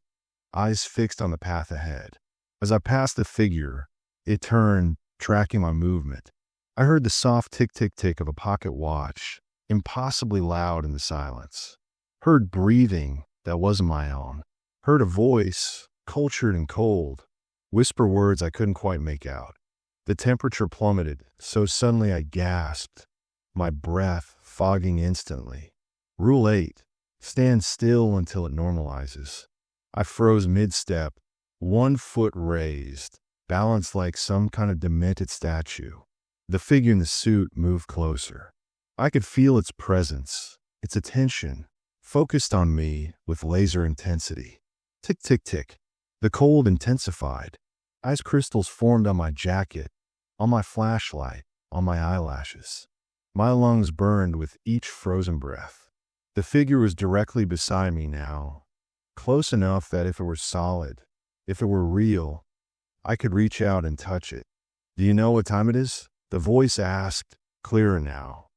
eyes fixed on the path ahead. As I passed the figure, it turned, tracking my movement. I heard the soft tick-tick-tick of a pocket watch, impossibly loud in the silence. Heard breathing that wasn't my own. Heard a voice, cultured and cold, whisper words I couldn't quite make out. The temperature plummeted, so suddenly I gasped, my breath fogging instantly. Rule 8. Stand still until it normalizes. I froze mid-step, 1 foot raised, balanced like some kind of demented statue. The figure in the suit moved closer. I could feel its presence, its attention, focused on me with laser intensity. Tick, tick, tick. The cold intensified. Ice crystals formed on my jacket, on my flashlight, on my eyelashes. My lungs burned with each frozen breath. The figure was directly beside me now, close enough that if it were solid, if it were real, I could reach out and touch it. Do you know what time it is? The voice asked, clearer now,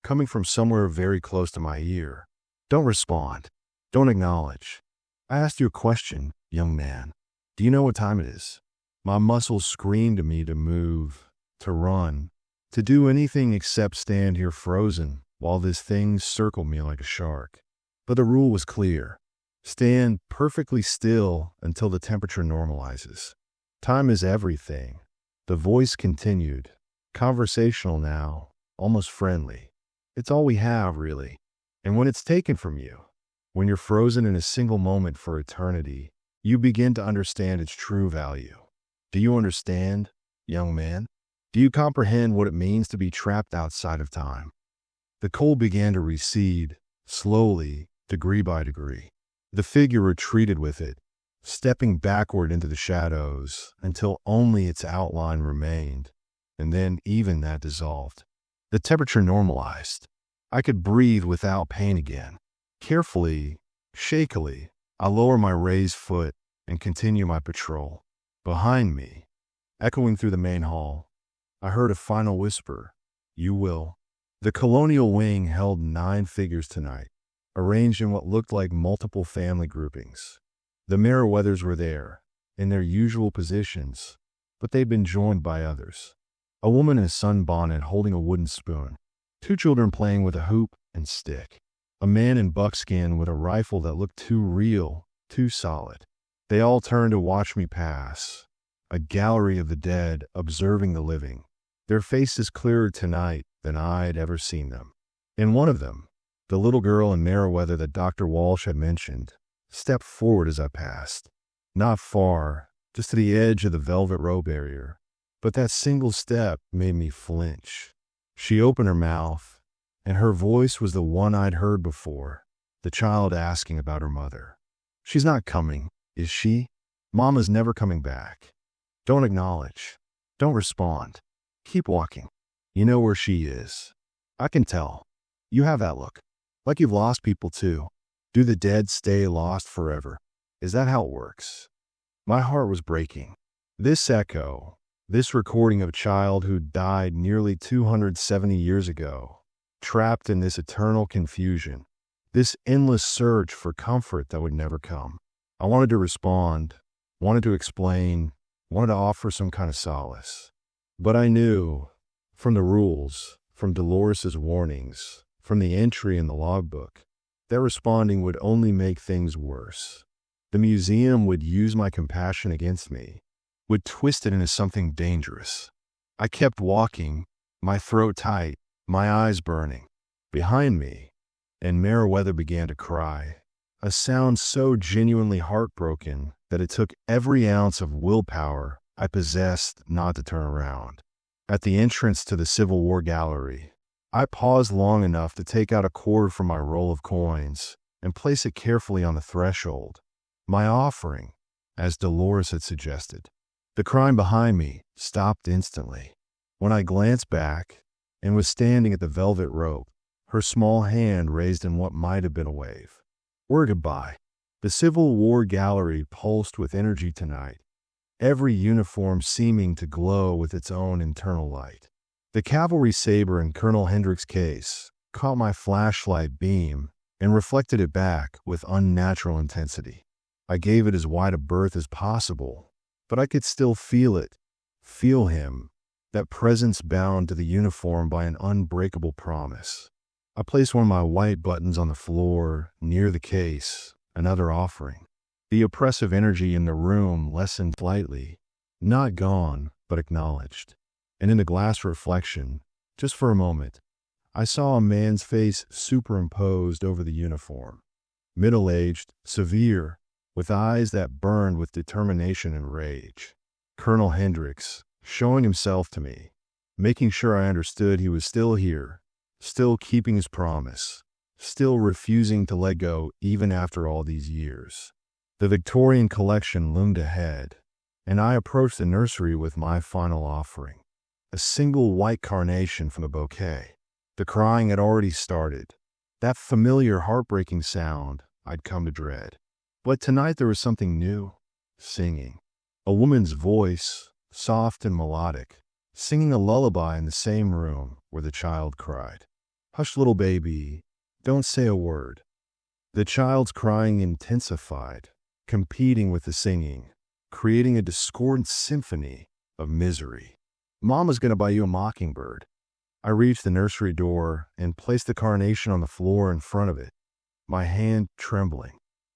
coming from somewhere very close to my ear. Don't respond. Don't acknowledge. I asked you a question, young man. Do you know what time it is? My muscles screamed to me to move, to run, to do anything except stand here frozen while this thing circled me like a shark. But the rule was clear. Stand perfectly still until the temperature normalizes. Time is everything. The voice continued, conversational now, almost friendly. It's all we have, really. And when it's taken from you, when you're frozen in a single moment for eternity, you begin to understand its true value. Do you understand, young man? Do you comprehend what it means to be trapped outside of time? The cold began to recede, slowly, degree by degree. The figure retreated with it, stepping backward into the shadows until only its outline remained, and then even that dissolved. The temperature normalized. I could breathe without pain again. Carefully, shakily, I lower my raised foot and continue my patrol. Behind me, echoing through the main hall, I heard a final whisper, "You will." The colonial wing held 9 figures tonight, arranged in what looked like multiple family groupings. The Meriwethers were there, in their usual positions, but they'd been joined by others. A woman in a sunbonnet holding a wooden spoon. Two children playing with a hoop and stick. A man in buckskin with a rifle that looked too real, too solid. They all turned to watch me pass. A gallery of the dead observing the living. Their faces clearer tonight than I'd ever seen them. And one of them, the little girl in Meriwether that Dr. Walsh had mentioned, stepped forward as I passed. Not far, just to the edge of the velvet row barrier. But that single step made me flinch. She opened her mouth, and her voice was the one I'd heard before, the child asking about her mother. She's not coming, is she? Mama's never coming back. Don't acknowledge. Don't respond. Keep walking. You know where she is. I can tell. You have that look. Like you've lost people too. Do the dead stay lost forever? Is that how it works? My heart was breaking. This echo, this recording of a child who died nearly 270 years ago, trapped in this eternal confusion, this endless search for comfort that would never come. I wanted to respond, wanted to explain, wanted to offer some kind of solace. But I knew, from the rules, from Dolores's warnings, from the entry in the logbook, that responding would only make things worse. The museum would use my compassion against me, would twist it into something dangerous. I kept walking, my throat tight, my eyes burning. Behind me, and Meriwether began to cry, a sound so genuinely heartbroken that it took every ounce of willpower I possessed not to turn around. At the entrance to the Civil War Gallery, I paused long enough to take out a quarter from my roll of coins and place it carefully on the threshold. My offering, as Dolores had suggested. The crime behind me stopped instantly. When I glanced back and was standing at the velvet rope, her small hand raised in what might have been a wave. We're goodbye. The Civil War Gallery pulsed with energy tonight, every uniform seeming to glow with its own internal light. The cavalry saber in Colonel Hendrick's case caught my flashlight beam and reflected it back with unnatural intensity. I gave it as wide a berth as possible, but I could still feel it, feel him, that presence bound to the uniform by an unbreakable promise. I placed one of my white buttons on the floor near the case, another offering. The oppressive energy in the room lessened slightly, not gone, but acknowledged. And in the glass reflection, just for a moment, I saw a man's face superimposed over the uniform. Middle-aged, severe, with eyes that burned with determination and rage. Colonel Hendricks, showing himself to me, making sure I understood he was still here, still keeping his promise, still refusing to let go even after all these years. The Victorian collection loomed ahead, and I approached the nursery with my final offering. A single white carnation from the bouquet. The crying had already started, that familiar heartbreaking sound I'd come to dread. But tonight there was something new, singing. A woman's voice, soft and melodic, singing a lullaby in the same room where the child cried. Hush, little baby, don't say a word. The child's crying intensified, competing with the singing, creating a discordant symphony of misery. Mama's gonna buy you a mockingbird. I reached the nursery door and placed the carnation on the floor in front of it, my hand trembling.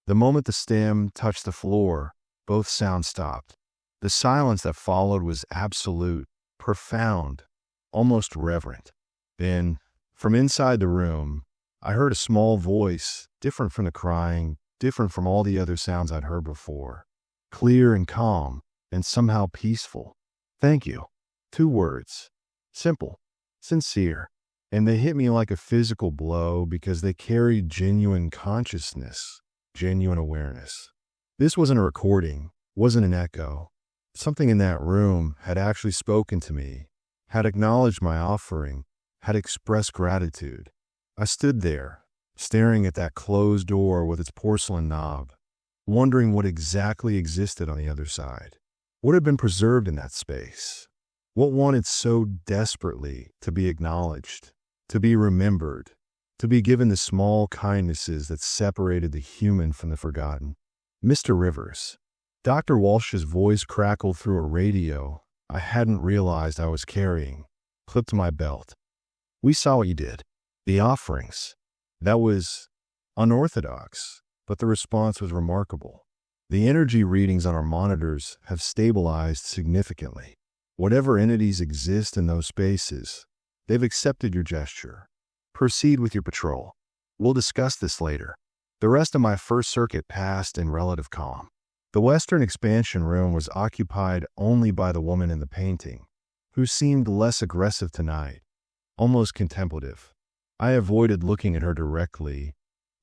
The moment the stem touched the floor, both sounds stopped. The silence that followed was absolute, profound, almost reverent. Then, from inside the room, I heard a small voice, different from the crying, different from all the other sounds I'd heard before. Clear and calm, and somehow peaceful. Thank you. 2 words. Simple. Sincere. And they hit me like a physical blow because they carried genuine consciousness, genuine awareness. This wasn't a recording, wasn't an echo. Something in that room had actually spoken to me, had acknowledged my offering, had expressed gratitude. I stood there, staring at that closed door with its porcelain knob, wondering what exactly existed on the other side. What had been preserved in that space? What wanted so desperately to be acknowledged, to be remembered, to be given the small kindnesses that separated the human from the forgotten? Mr. Rivers. Dr. Walsh's voice crackled through a radio I hadn't realized I was carrying, clipped to my belt. We saw what you did. The offerings. That was unorthodox, but the response was remarkable. The energy readings on our monitors have stabilized significantly. Whatever entities exist in those spaces, they've accepted your gesture. Proceed with your patrol. We'll discuss this later. The rest of my first circuit passed in relative calm. The western expansion room was occupied only by the woman in the painting, who seemed less aggressive tonight, almost contemplative. I avoided looking at her directly,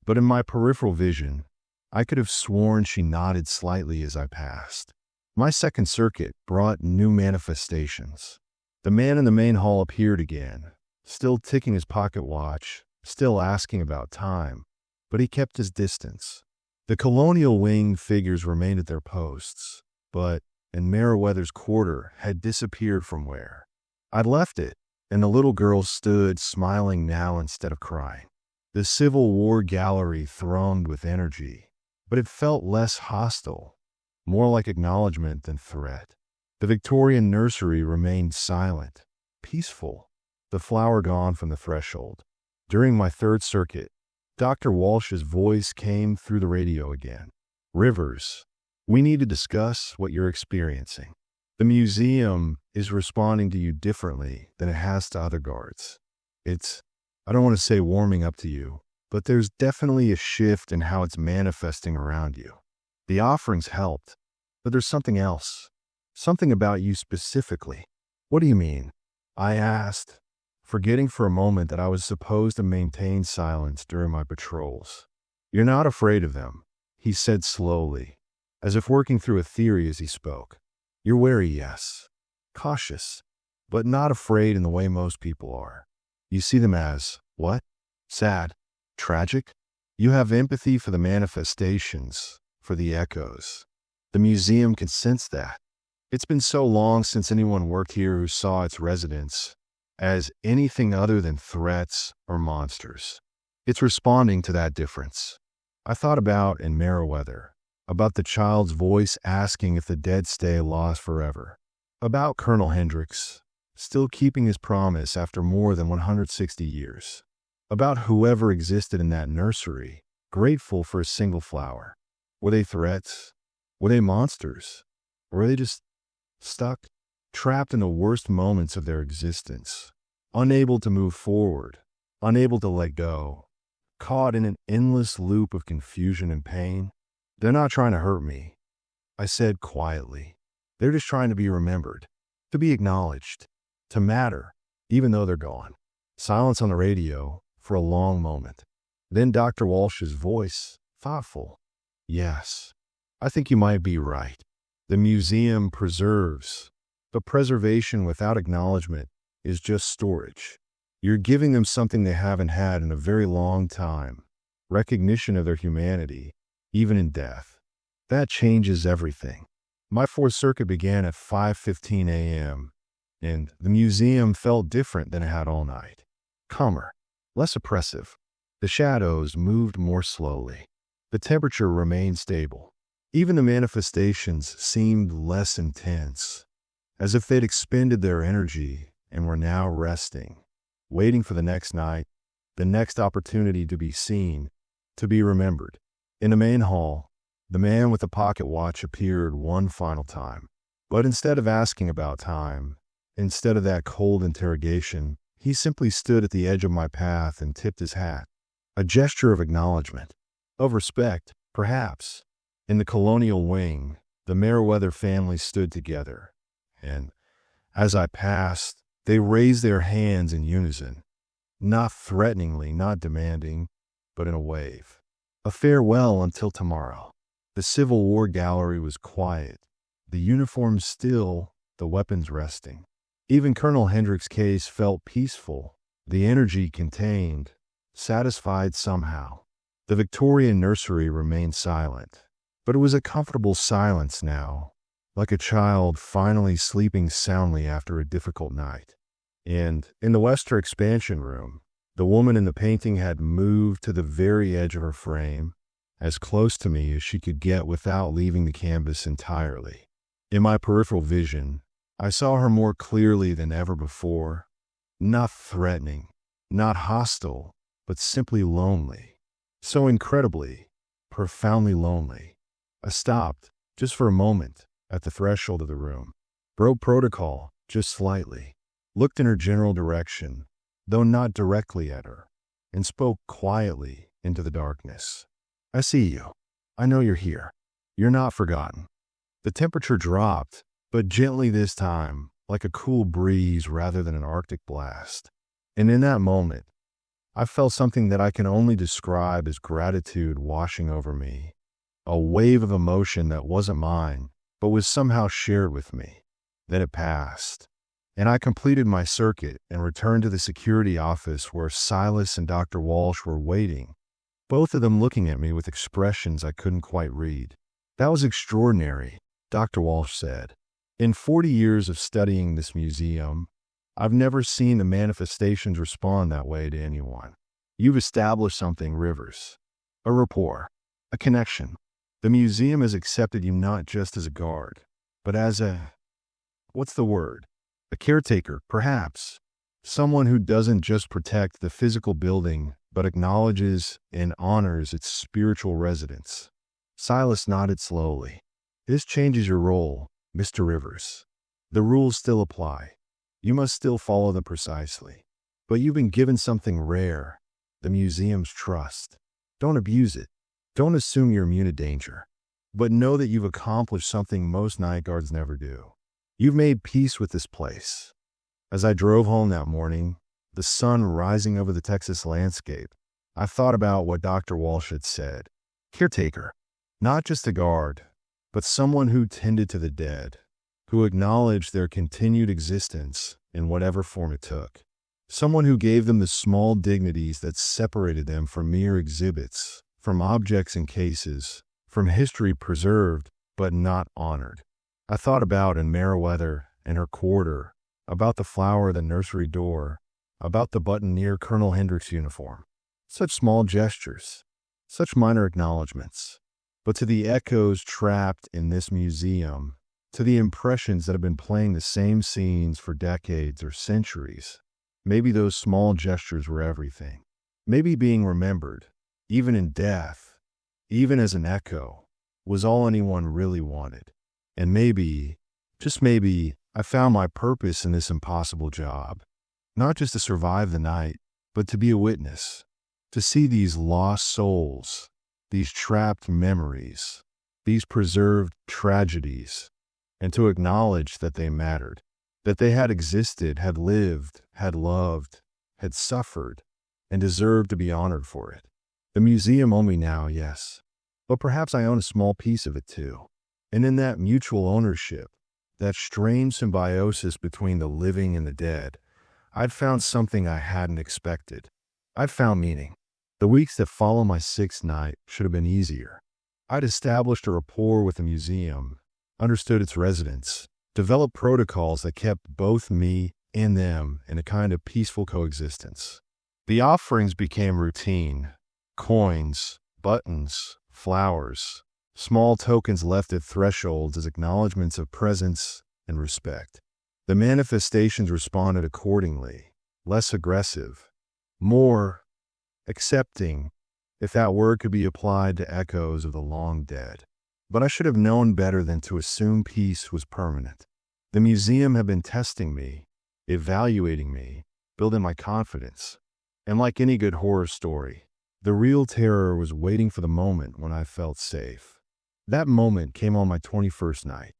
but in my peripheral vision, I could have sworn she nodded slightly as I passed. My second circuit brought new manifestations. The man in the main hall appeared again, still ticking his pocket watch, still asking about time, but he kept his distance. The colonial wing figures remained at their posts, but in Meriwether's quarter had disappeared from where I'd left it, and the little girl stood smiling now instead of crying. The Civil War gallery thronged with energy, but it felt less hostile, more like acknowledgement than threat. The Victorian nursery remained silent, peaceful, the flower gone from the threshold. During my third circuit, Dr. Walsh's voice came through the radio again. Rivers, we need to discuss what you're experiencing. The museum is responding to you differently than it has to other guards. I don't want to say warming up to you, but there's definitely a shift in how it's manifesting around you. The offerings helped, but there's something else. Something about you specifically. What do you mean? I asked, forgetting for a moment that I was supposed to maintain silence during my patrols. You're not afraid of them, he said slowly, as if working through a theory as he spoke. You're wary, yes. Cautious, but not afraid in the way most people are. You see them as, what? Sad? Tragic? You have empathy for the manifestations, for the echoes. The museum can sense that. It's been so long since anyone worked here who saw its residents as anything other than threats or monsters. It's responding to that difference. I thought about in Meriwether, about the child's voice asking if the dead stay lost forever, about Colonel Hendricks still keeping his promise after more than 160 years, about whoever existed in that nursery, grateful for a single flower. Were they threats? Were they monsters? Or were they just stuck, trapped in the worst moments of their existence, unable to move forward, unable to let go, caught in an endless loop of confusion and pain? They're not trying to hurt me, I said quietly. They're just trying to be remembered, to be acknowledged, to matter, even though they're gone. Silence on the radio for a long moment. Then Dr. Walsh's voice, thoughtful. Yes, I think you might be right. The museum preserves, but preservation without acknowledgement is just storage. You're giving them something they haven't had in a very long time, recognition of their humanity, even in death. That changes everything. My fourth circuit began at 5:15 a.m., and the museum felt different than it had all night. Calmer, less oppressive. The shadows moved more slowly. The temperature remained stable. Even the manifestations seemed less intense, as if they'd expended their energy and were now resting, waiting for the next night, the next opportunity to be seen, to be remembered. In the main hall, the man with the pocket watch appeared one final time. But instead of asking about time, instead of that cold interrogation, he simply stood at the edge of my path and tipped his hat. A gesture of acknowledgement, of respect, perhaps. In the colonial wing, the Meriwether family stood together, and as I passed, they raised their hands in unison, not threateningly, not demanding, but in a wave. A farewell until tomorrow. The Civil War gallery was quiet, the uniforms still, the weapons resting. Even Colonel Hendricks' case felt peaceful, the energy contained, satisfied somehow. The Victorian nursery remained silent, but it was a comfortable silence now, like a child finally sleeping soundly after a difficult night. And in the western expansion room, the woman in the painting had moved to the very edge of her frame, as close to me as she could get without leaving the canvas entirely. In my peripheral vision, I saw her more clearly than ever before, not threatening, not hostile, but simply lonely. So incredibly, profoundly lonely. I stopped, just for a moment, at the threshold of the room, broke protocol just slightly, looked in her general direction, though not directly at her, and spoke quietly into the darkness. "I see you. I know you're here. You're not forgotten." The temperature dropped, but gently this time, like a cool breeze rather than an Arctic blast. And in that moment, I felt something that I can only describe as gratitude washing over me, a wave of emotion that wasn't mine, but was somehow shared with me. Then it passed, and I completed my circuit and returned to the security office where Silas and Dr. Walsh were waiting, both of them looking at me with expressions I couldn't quite read. "That was extraordinary," Dr. Walsh said. "In 40 years of studying this museum, I've never seen the manifestations respond that way to anyone. You've established something, Rivers. A rapport, a connection. The museum has accepted you not just as a guard, but as what's the word? A caretaker, perhaps. Someone who doesn't just protect the physical building, but acknowledges and honors its spiritual residents." Silas nodded slowly. "This changes your role, Mr. Rivers. The rules still apply. You must still follow them precisely. But you've been given something rare, the museum's trust. Don't abuse it. Don't assume you're immune to danger. But know that you've accomplished something most night guards never do. You've made peace with this place." As I drove home that morning, the sun rising over the Texas landscape, I thought about what Dr. Walsh had said. Caretaker, not just a guard, but someone who tended to the dead, who acknowledged their continued existence in whatever form it took. Someone who gave them the small dignities that separated them from mere exhibits, from objects and cases, from history preserved but not honored. I thought about in Meriwether and her quarter, about the flower at the nursery door, about the button near Colonel Hendrick's uniform. Such small gestures, such minor acknowledgments. But to the echoes trapped in this museum, to the impressions that have been playing the same scenes for decades or centuries, maybe those small gestures were everything. Maybe being remembered, even in death, even as an echo, was all anyone really wanted. And maybe, just maybe, I found my purpose in this impossible job. Not just to survive the night, but to be a witness. To see these lost souls, these trapped memories, these preserved tragedies, and to acknowledge that they mattered, that they had existed, had lived, had loved, had suffered, and deserved to be honored for it. The museum owned me now, yes, but perhaps I own a small piece of it too. And in that mutual ownership, that strange symbiosis between the living and the dead, I'd found something I hadn't expected. I'd found meaning. The weeks that followed my sixth night should have been easier. I'd established a rapport with the museum, understood its residents, developed protocols that kept both me and them in a kind of peaceful coexistence. The offerings became routine. Coins, buttons, flowers, small tokens left at thresholds as acknowledgments of presence and respect. The manifestations responded accordingly, less aggressive, more accepting, if that word could be applied to echoes of the long dead. But I should have known better than to assume peace was permanent. The museum had been testing me, evaluating me, building my confidence. And like any good horror story, the real terror was waiting for the moment when I felt safe. That moment came on my 21st night.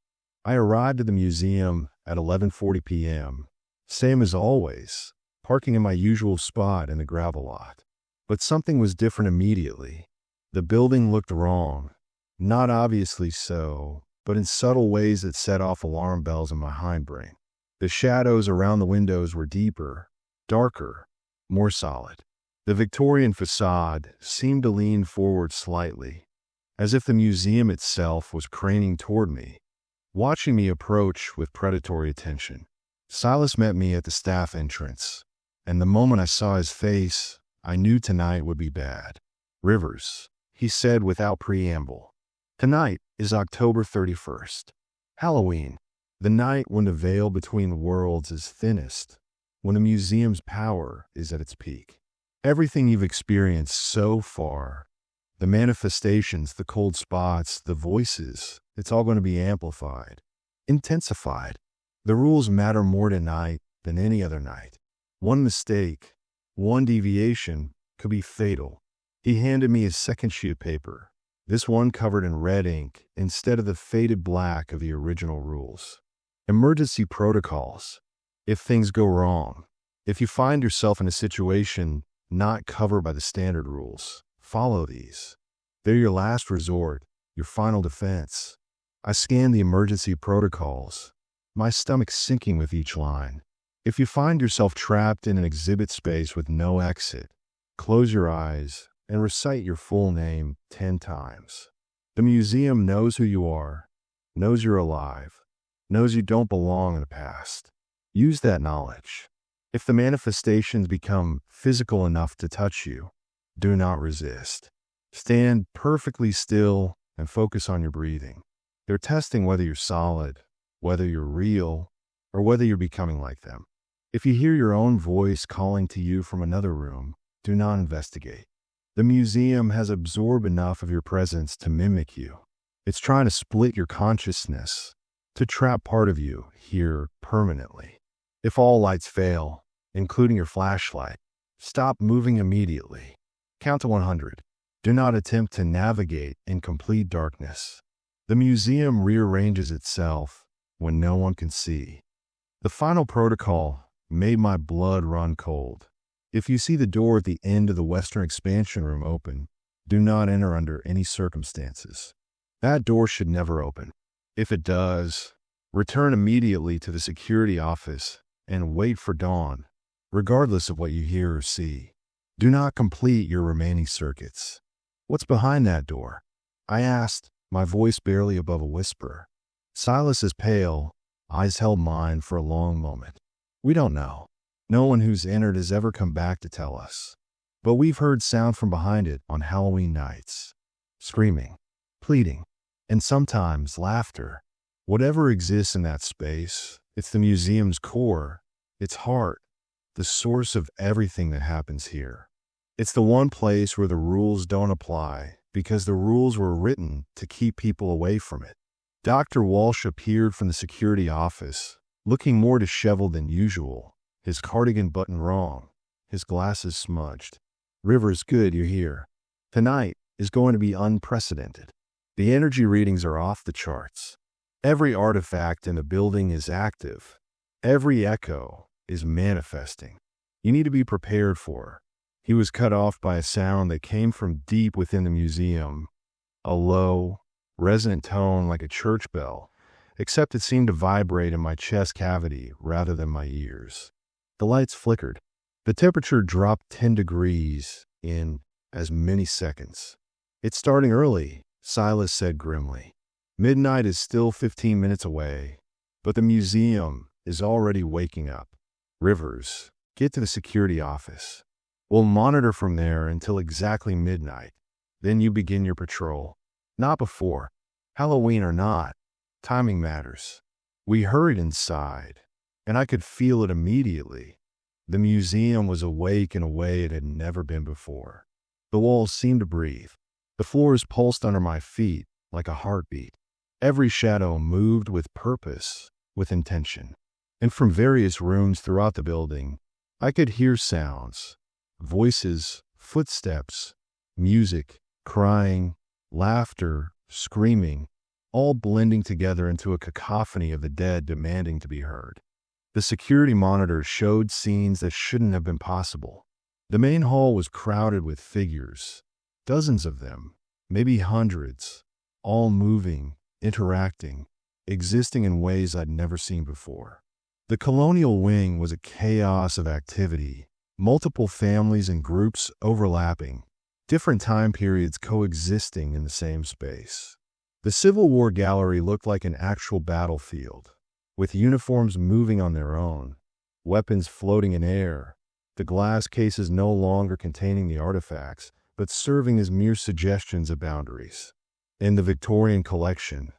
I arrived at the museum at 11:40 p.m., same as always, parking in my usual spot in the gravel lot. But something was different immediately. The building looked wrong, not obviously so, but in subtle ways that set off alarm bells in my hindbrain. The shadows around the windows were deeper, darker, more solid. The Victorian facade seemed to lean forward slightly, as if the museum itself was craning toward me, watching me approach with predatory attention. Silas met me at the staff entrance, and the moment I saw his face, I knew tonight would be bad. "Rivers," he said without preamble. Tonight is October 31st, Halloween, the night when the veil between worlds is thinnest, when a museum's power is at its peak. Everything you've experienced so far, the manifestations, the cold spots, the voices, it's all going to be amplified, intensified. The rules matter more tonight than any other night. One mistake, one deviation could be fatal. He handed me his second sheet of paper, this one covered in red ink instead of the faded black of the original rules. Emergency protocols. If things go wrong, if you find yourself in a situation not covered by the standard rules, follow these. They're your last resort, your final defense. I scanned the emergency protocols, my stomach sinking with each line. If you find yourself trapped in an exhibit space with no exit, close your eyes and recite your full name 10 times. The museum knows who you are, knows you're alive, knows you don't belong in the past. Use that knowledge. If the manifestations become physical enough to touch you, do not resist. Stand perfectly still and focus on your breathing. They're testing whether you're solid, whether you're real, or whether you're becoming like them. If you hear your own voice calling to you from another room, do not investigate. The museum has absorbed enough of your presence to mimic you. It's trying to split your consciousness, to trap part of you here permanently. If all lights fail, including your flashlight, stop moving immediately. Count to 100. Do not attempt to navigate in complete darkness. The museum rearranges itself when no one can see. The final protocol made my blood run cold. If you see the door at the end of the Western expansion room open, do not enter under any circumstances. That door should never open. If it does, return immediately to the security office and wait for dawn, regardless of what you hear or see. Do not complete your remaining circuits. What's behind that door? I asked, my voice barely above a whisper. Silas is pale, eyes held mine for a long moment. We don't know. No one who's entered has ever come back to tell us. But we've heard sound from behind it on Halloween nights. Screaming, pleading, and sometimes laughter. Whatever exists in that space, it's the museum's core, its heart, the source of everything that happens here. It's the one place where the rules don't apply because the rules were written to keep people away from it. Dr. Walsh appeared from the security office, looking more disheveled than usual, his cardigan buttoned wrong, his glasses smudged. Rivers, good you're here. Tonight is going to be unprecedented. The energy readings are off the charts. Every artifact in the building is active. Every echo is manifesting. You need to be prepared for her. He was cut off by a sound that came from deep within the museum, a low, resonant tone like a church bell, except it seemed to vibrate in my chest cavity rather than my ears. The lights flickered. The temperature dropped 10 degrees in as many seconds. It's starting early, Silas said grimly. Midnight is still 15 minutes away, but the museum is already waking up. Rivers, get to the security office. We'll monitor from there until exactly midnight. Then you begin your patrol. Not before. Halloween or not, timing matters. We hurried inside, and I could feel it immediately. The museum was awake in a way it had never been before. The walls seemed to breathe. The floors pulsed under my feet like a heartbeat. Every shadow moved with purpose, with intention. And from various rooms throughout the building, I could hear sounds, voices, footsteps, music, crying, laughter, screaming, all blending together into a cacophony of the dead demanding to be heard. The security monitor showed scenes that shouldn't have been possible. The main hall was crowded with figures, dozens of them, maybe hundreds, all moving, interacting, existing in ways I'd never seen before. The colonial wing was a chaos of activity, multiple families and groups overlapping, different time periods coexisting in the same space. The Civil War gallery looked like an actual battlefield, with uniforms moving on their own, weapons floating in air, the glass cases no longer containing the artifacts, but serving as mere suggestions of boundaries. In the Victorian collection,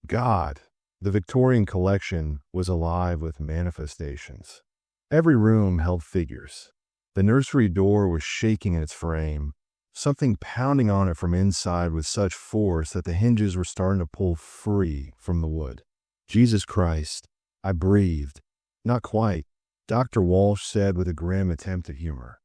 God, the Victorian collection was alive with manifestations. Every room held figures. The nursery door was shaking in its frame, something pounding on it from inside with such force that the hinges were starting to pull free from the wood. Jesus Christ, I breathed. Not quite, Dr. Walsh said with a grim attempt at humor,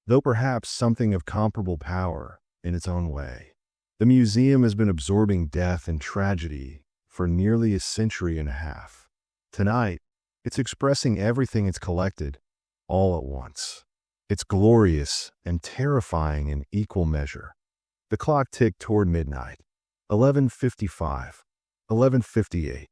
though perhaps something of comparable power in its own way. The museum has been absorbing death and tragedy for nearly a century and a half. Tonight, it's expressing everything it's collected, all at once. It's glorious and terrifying in equal measure. The clock ticked toward midnight. 11:55, 11:58,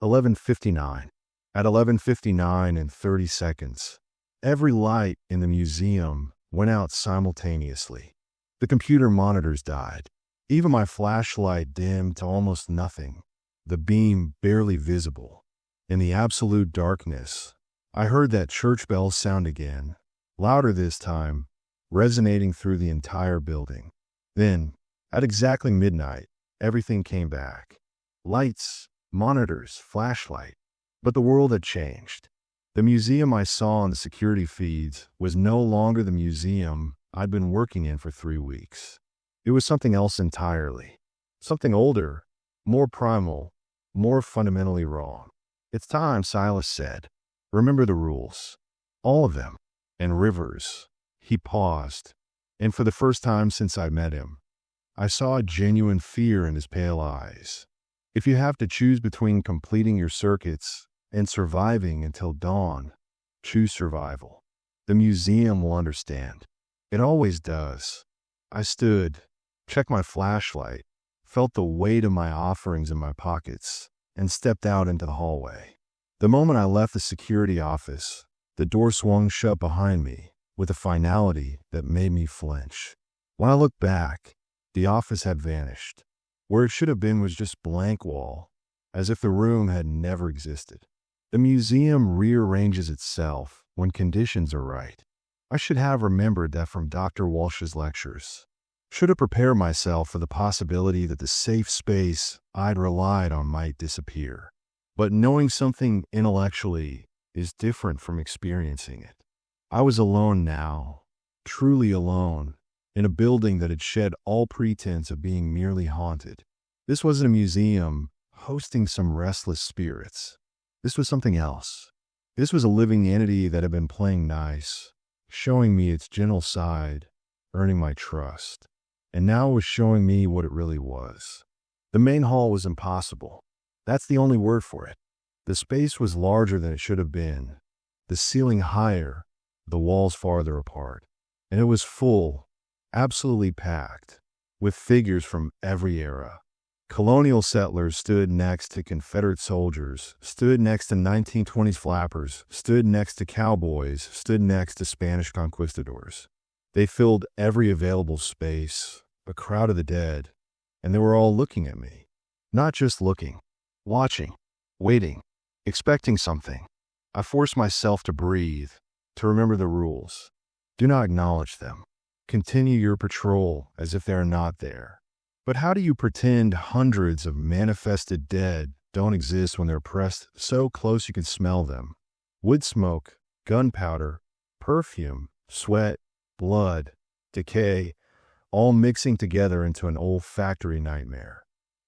11:59. At 11:59 and 30 seconds, every light in the museum went out simultaneously. The computer monitors died. Even my flashlight dimmed to almost nothing, the beam barely visible. In the absolute darkness, I heard that church bell sound again, louder this time, resonating through the entire building. Then, at exactly midnight, everything came back. Lights, monitors, flashlight. But the world had changed. The museum I saw on the security feeds was no longer the museum I'd been working in for 3 weeks. It was something else entirely. Something older, more primal, more fundamentally wrong. It's time, Silas said. Remember the rules. All of them. And Rivers. He paused. And for the first time since I met him, I saw a genuine fear in his pale eyes. If you have to choose between completing your circuits and surviving until dawn, choose survival. The museum will understand. It always does. I stood, checked my flashlight, felt the weight of my offerings in my pockets, and stepped out into the hallway. The moment I left the security office, the door swung shut behind me with a finality that made me flinch. When I looked back, the office had vanished. Where it should have been was just blank wall, as if the room had never existed. The museum rearranges itself when conditions are right. I should have remembered that from Dr. Walsh's lectures. Should have prepared myself for the possibility that the safe space I'd relied on might disappear. But knowing something intellectually is different from experiencing it. I was alone now, truly alone, in a building that had shed all pretense of being merely haunted. This wasn't a museum hosting some restless spirits. This was something else. This was a living entity that had been playing nice, showing me its gentle side, earning my trust. And now it was showing me what it really was. The main hall was impossible. That's the only word for it. The space was larger than it should have been, the ceiling higher, the walls farther apart. And it was full, absolutely packed, with figures from every era. Colonial settlers stood next to Confederate soldiers, stood next to 1920s flappers, stood next to cowboys, stood next to Spanish conquistadors. They filled every available space, a crowd of the dead, and they were all looking at me. Not just looking, watching, waiting, expecting something. I forced myself to breathe, to remember the rules. Do not acknowledge them. Continue your patrol as if they are not there. But how do you pretend hundreds of manifested dead don't exist when they're pressed so close you can smell them? Wood smoke, gunpowder, perfume, sweat, blood, decay, all mixing together into an olfactory nightmare.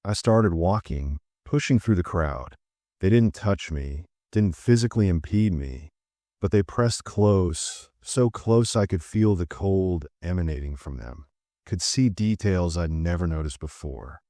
I started walking, pushing through the crowd. They didn't touch me, didn't physically impede me, but they pressed close, so close I could feel the cold emanating from them. Could see details I'd never noticed before.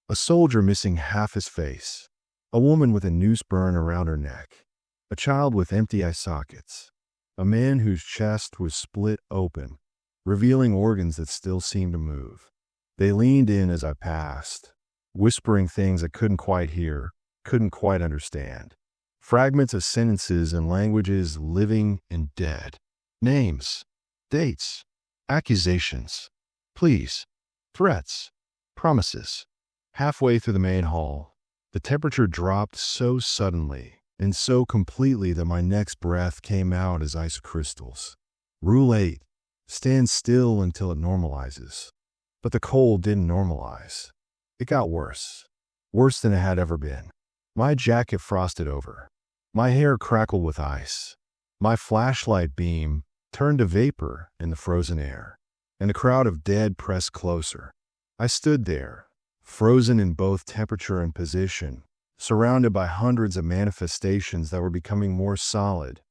A soldier missing half his face, a woman with a noose burn around her neck, a child with empty eye sockets, a man whose chest was split open, revealing organs that still seemed to move. They leaned in as I passed, whispering things I couldn't quite hear, couldn't quite understand. Fragments of sentences in languages living and dead. Names, dates, accusations, pleas, threats, promises. Halfway through the main hall, the temperature dropped so suddenly and so completely that my next breath came out as ice crystals. Rule 8. Stand still until it normalizes. But the cold didn't normalize. It got worse. Worse than it had ever been. My jacket frosted over. My hair crackled with ice. My flashlight beam turned to vapor in the frozen air. And the crowd of dead pressed closer. I stood there, frozen in both temperature and position, surrounded by hundreds of manifestations that were becoming more solid,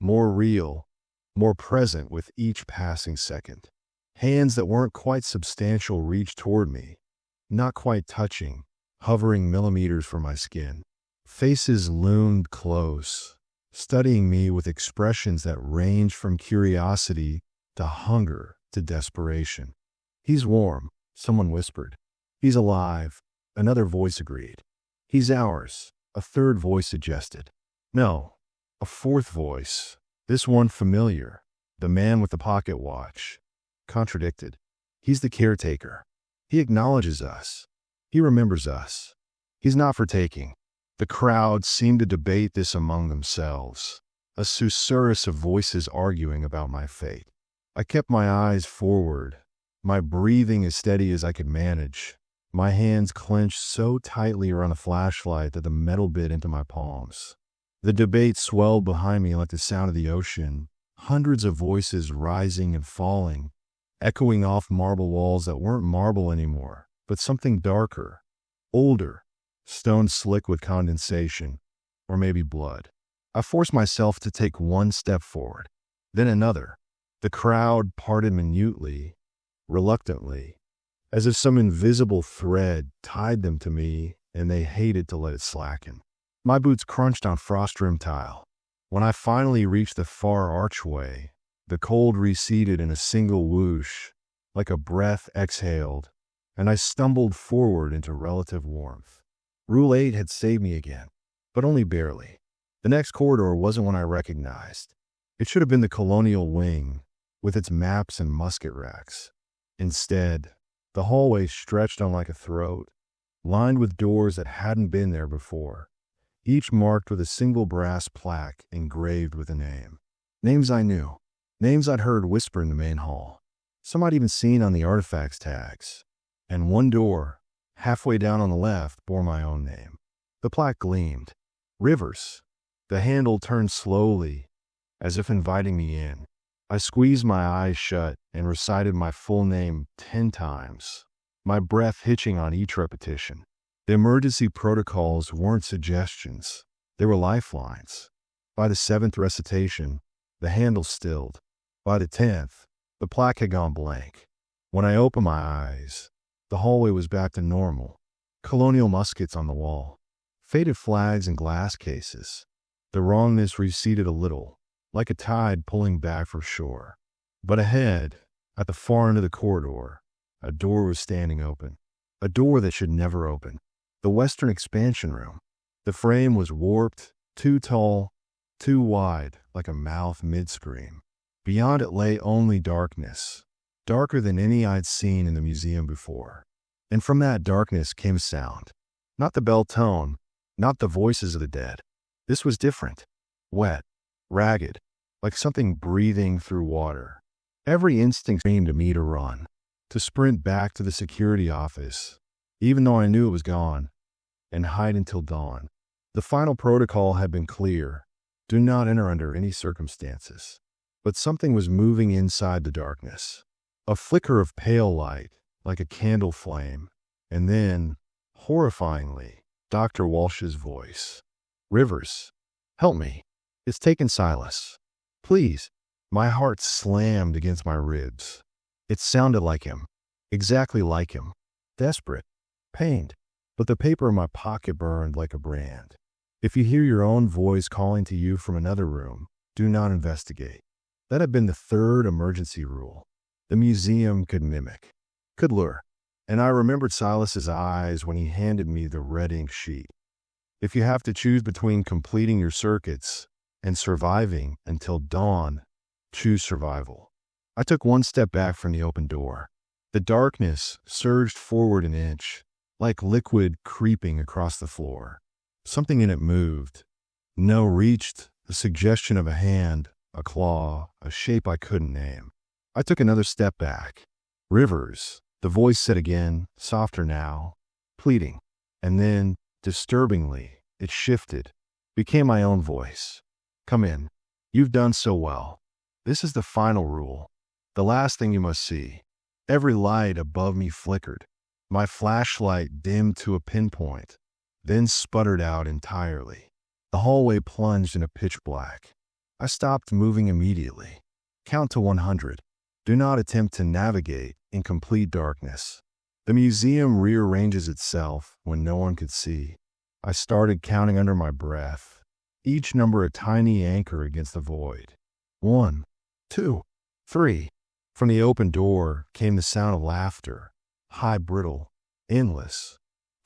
more real, more present with each passing second. Hands that weren't quite substantial reached toward me, not quite touching, hovering millimeters from my skin. Faces loomed close, studying me with expressions that ranged from curiosity to hunger to desperation. "He's warm," someone whispered. "He's alive," another voice agreed. "He's ours," a third voice suggested. "No," a fourth voice, this one familiar, the man with the pocket watch, contradicted. "He's the caretaker. He acknowledges us. He remembers us. He's not for taking." The crowd seemed to debate this among themselves, a susurrus of voices arguing about my fate. I kept my eyes forward, my breathing as steady as I could manage, my hands clenched so tightly around the flashlight that the metal bit into my palms. The debate swelled behind me like the sound of the ocean, hundreds of voices rising and falling, echoing off marble walls that weren't marble anymore, but something darker, older, stone slick with condensation, or maybe blood. I forced myself to take one step forward, then another. The crowd parted minutely, reluctantly, as if some invisible thread tied them to me and they hated to let it slacken. My boots crunched on frost-rimmed tile. When I finally reached the far archway, the cold receded in a single whoosh, like a breath exhaled, and I stumbled forward into relative warmth. Rule 8 had saved me again, but only barely. The next corridor wasn't one I recognized. It should have been the colonial wing, with its maps and musket racks. Instead, the hallway stretched on like a throat, lined with doors that hadn't been there before, each marked with a single brass plaque engraved with a name. Names I knew, names I'd heard whisper in the main hall, some I'd even seen on the artifacts tags. And one door, halfway down on the left, bore my own name. The plaque gleamed. Rivers. The handle turned slowly, as if inviting me in. I squeezed my eyes shut and recited my full name 10 times, my breath hitching on each repetition. The emergency protocols weren't suggestions. They were lifelines. By the 7th recitation, the handle stilled. By the 10th, the plaque had gone blank. When I opened my eyes, the hallway was back to normal. Colonial muskets on the wall, faded flags in glass cases. The wrongness receded a little, like a tide pulling back from shore. But ahead, at the far end of the corridor, a door was standing open. A door that should never open. The Western expansion room. The frame was warped, too tall, too wide, like a mouth mid-scream. Beyond it lay only darkness, darker than any I'd seen in the museum before. And from that darkness came sound. Not the bell tone, not the voices of the dead. This was different. Wet, ragged, like something breathing through water. Every instinct screamed to me to run, to sprint back to the security office, even though I knew it was gone, and hide until dawn. The final protocol had been clear. Do not enter under any circumstances. But something was moving inside the darkness. A flicker of pale light, like a candle flame, and then, horrifyingly, Dr. Walsh's voice. "Rivers, help me. It's taken Silas. Please." My heart slammed against my ribs. It sounded like him. Exactly like him. Desperate. Pained. But the paper in my pocket burned like a brand. If you hear your own voice calling to you from another room, do not investigate. That had been the 3rd emergency rule. The museum could mimic, could lure. And I remembered Silas's eyes when he handed me the red ink sheet. If you have to choose between completing your circuits and surviving until dawn, choose survival. I took one step back from the open door. The darkness surged forward an inch, like liquid creeping across the floor. Something in it moved. No reached, a suggestion of a hand, a claw, a shape I couldn't name. I took another step back. Rivers, The voice said again, softer now, pleading. And then, disturbingly, it shifted, became my own voice. Come in. You've done so well. This is the final rule. The last thing you must see. Every light above me flickered. My flashlight dimmed to a pinpoint, then sputtered out entirely. The hallway plunged into pitch black. I stopped moving immediately. Count to 100. Do not attempt to navigate in complete darkness. The museum rearranges itself when no one could see. I started counting under my breath, each number a tiny anchor against the void. 1, 2, 3. From the open door came the sound of laughter, high, brittle, endless.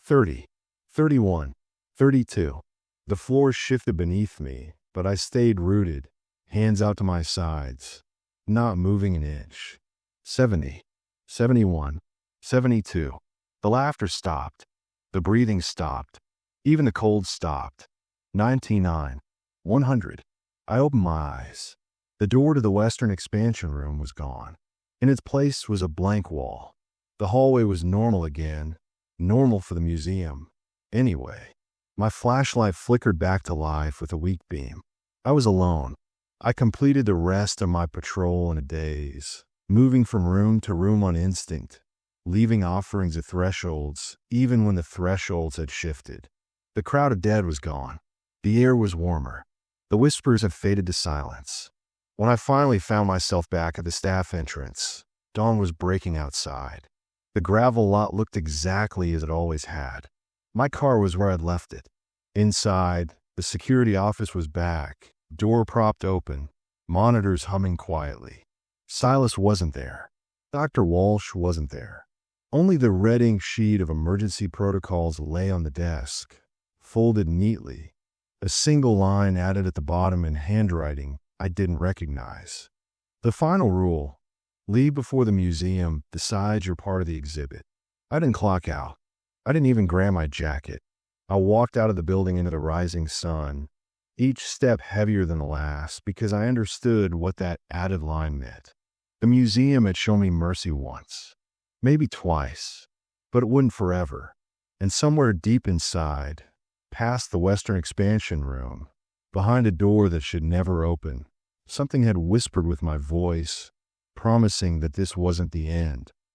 30, 31, 32. The floor shifted beneath me, but I stayed rooted, hands out to my sides, not moving an inch. 70, 71, 72. The laughter stopped. The breathing stopped. Even the cold stopped. 99, 100. I opened my eyes. The door to the Western expansion room was gone. In its place was a blank wall. The hallway was normal again, normal for the museum. Anyway, my flashlight flickered back to life with a weak beam. I was alone. I completed the rest of my patrol in a daze, moving from room to room on instinct, leaving offerings at thresholds, even when the thresholds had shifted. The crowd of dead was gone. The air was warmer. The whispers had faded to silence. When I finally found myself back at the staff entrance, dawn was breaking outside. The gravel lot looked exactly as it always had. My car was where I'd left it. Inside, the security office was back, door propped open, monitors humming quietly. Silas wasn't there. Dr. Walsh wasn't there. Only the red ink sheet of emergency protocols lay on the desk, folded neatly, a single line added at the bottom in handwriting I didn't recognize. The final rule: leave before the museum decides you're part of the exhibit. I didn't clock out. I didn't even grab my jacket. I walked out of the building into the rising sun, each step heavier than the last, because I understood what that added line meant. The museum had shown me mercy once, maybe twice, but it wouldn't forever. And somewhere deep inside, past the Western expansion room, behind a door that should never open, something had whispered with my voice, promising that this wasn't the end.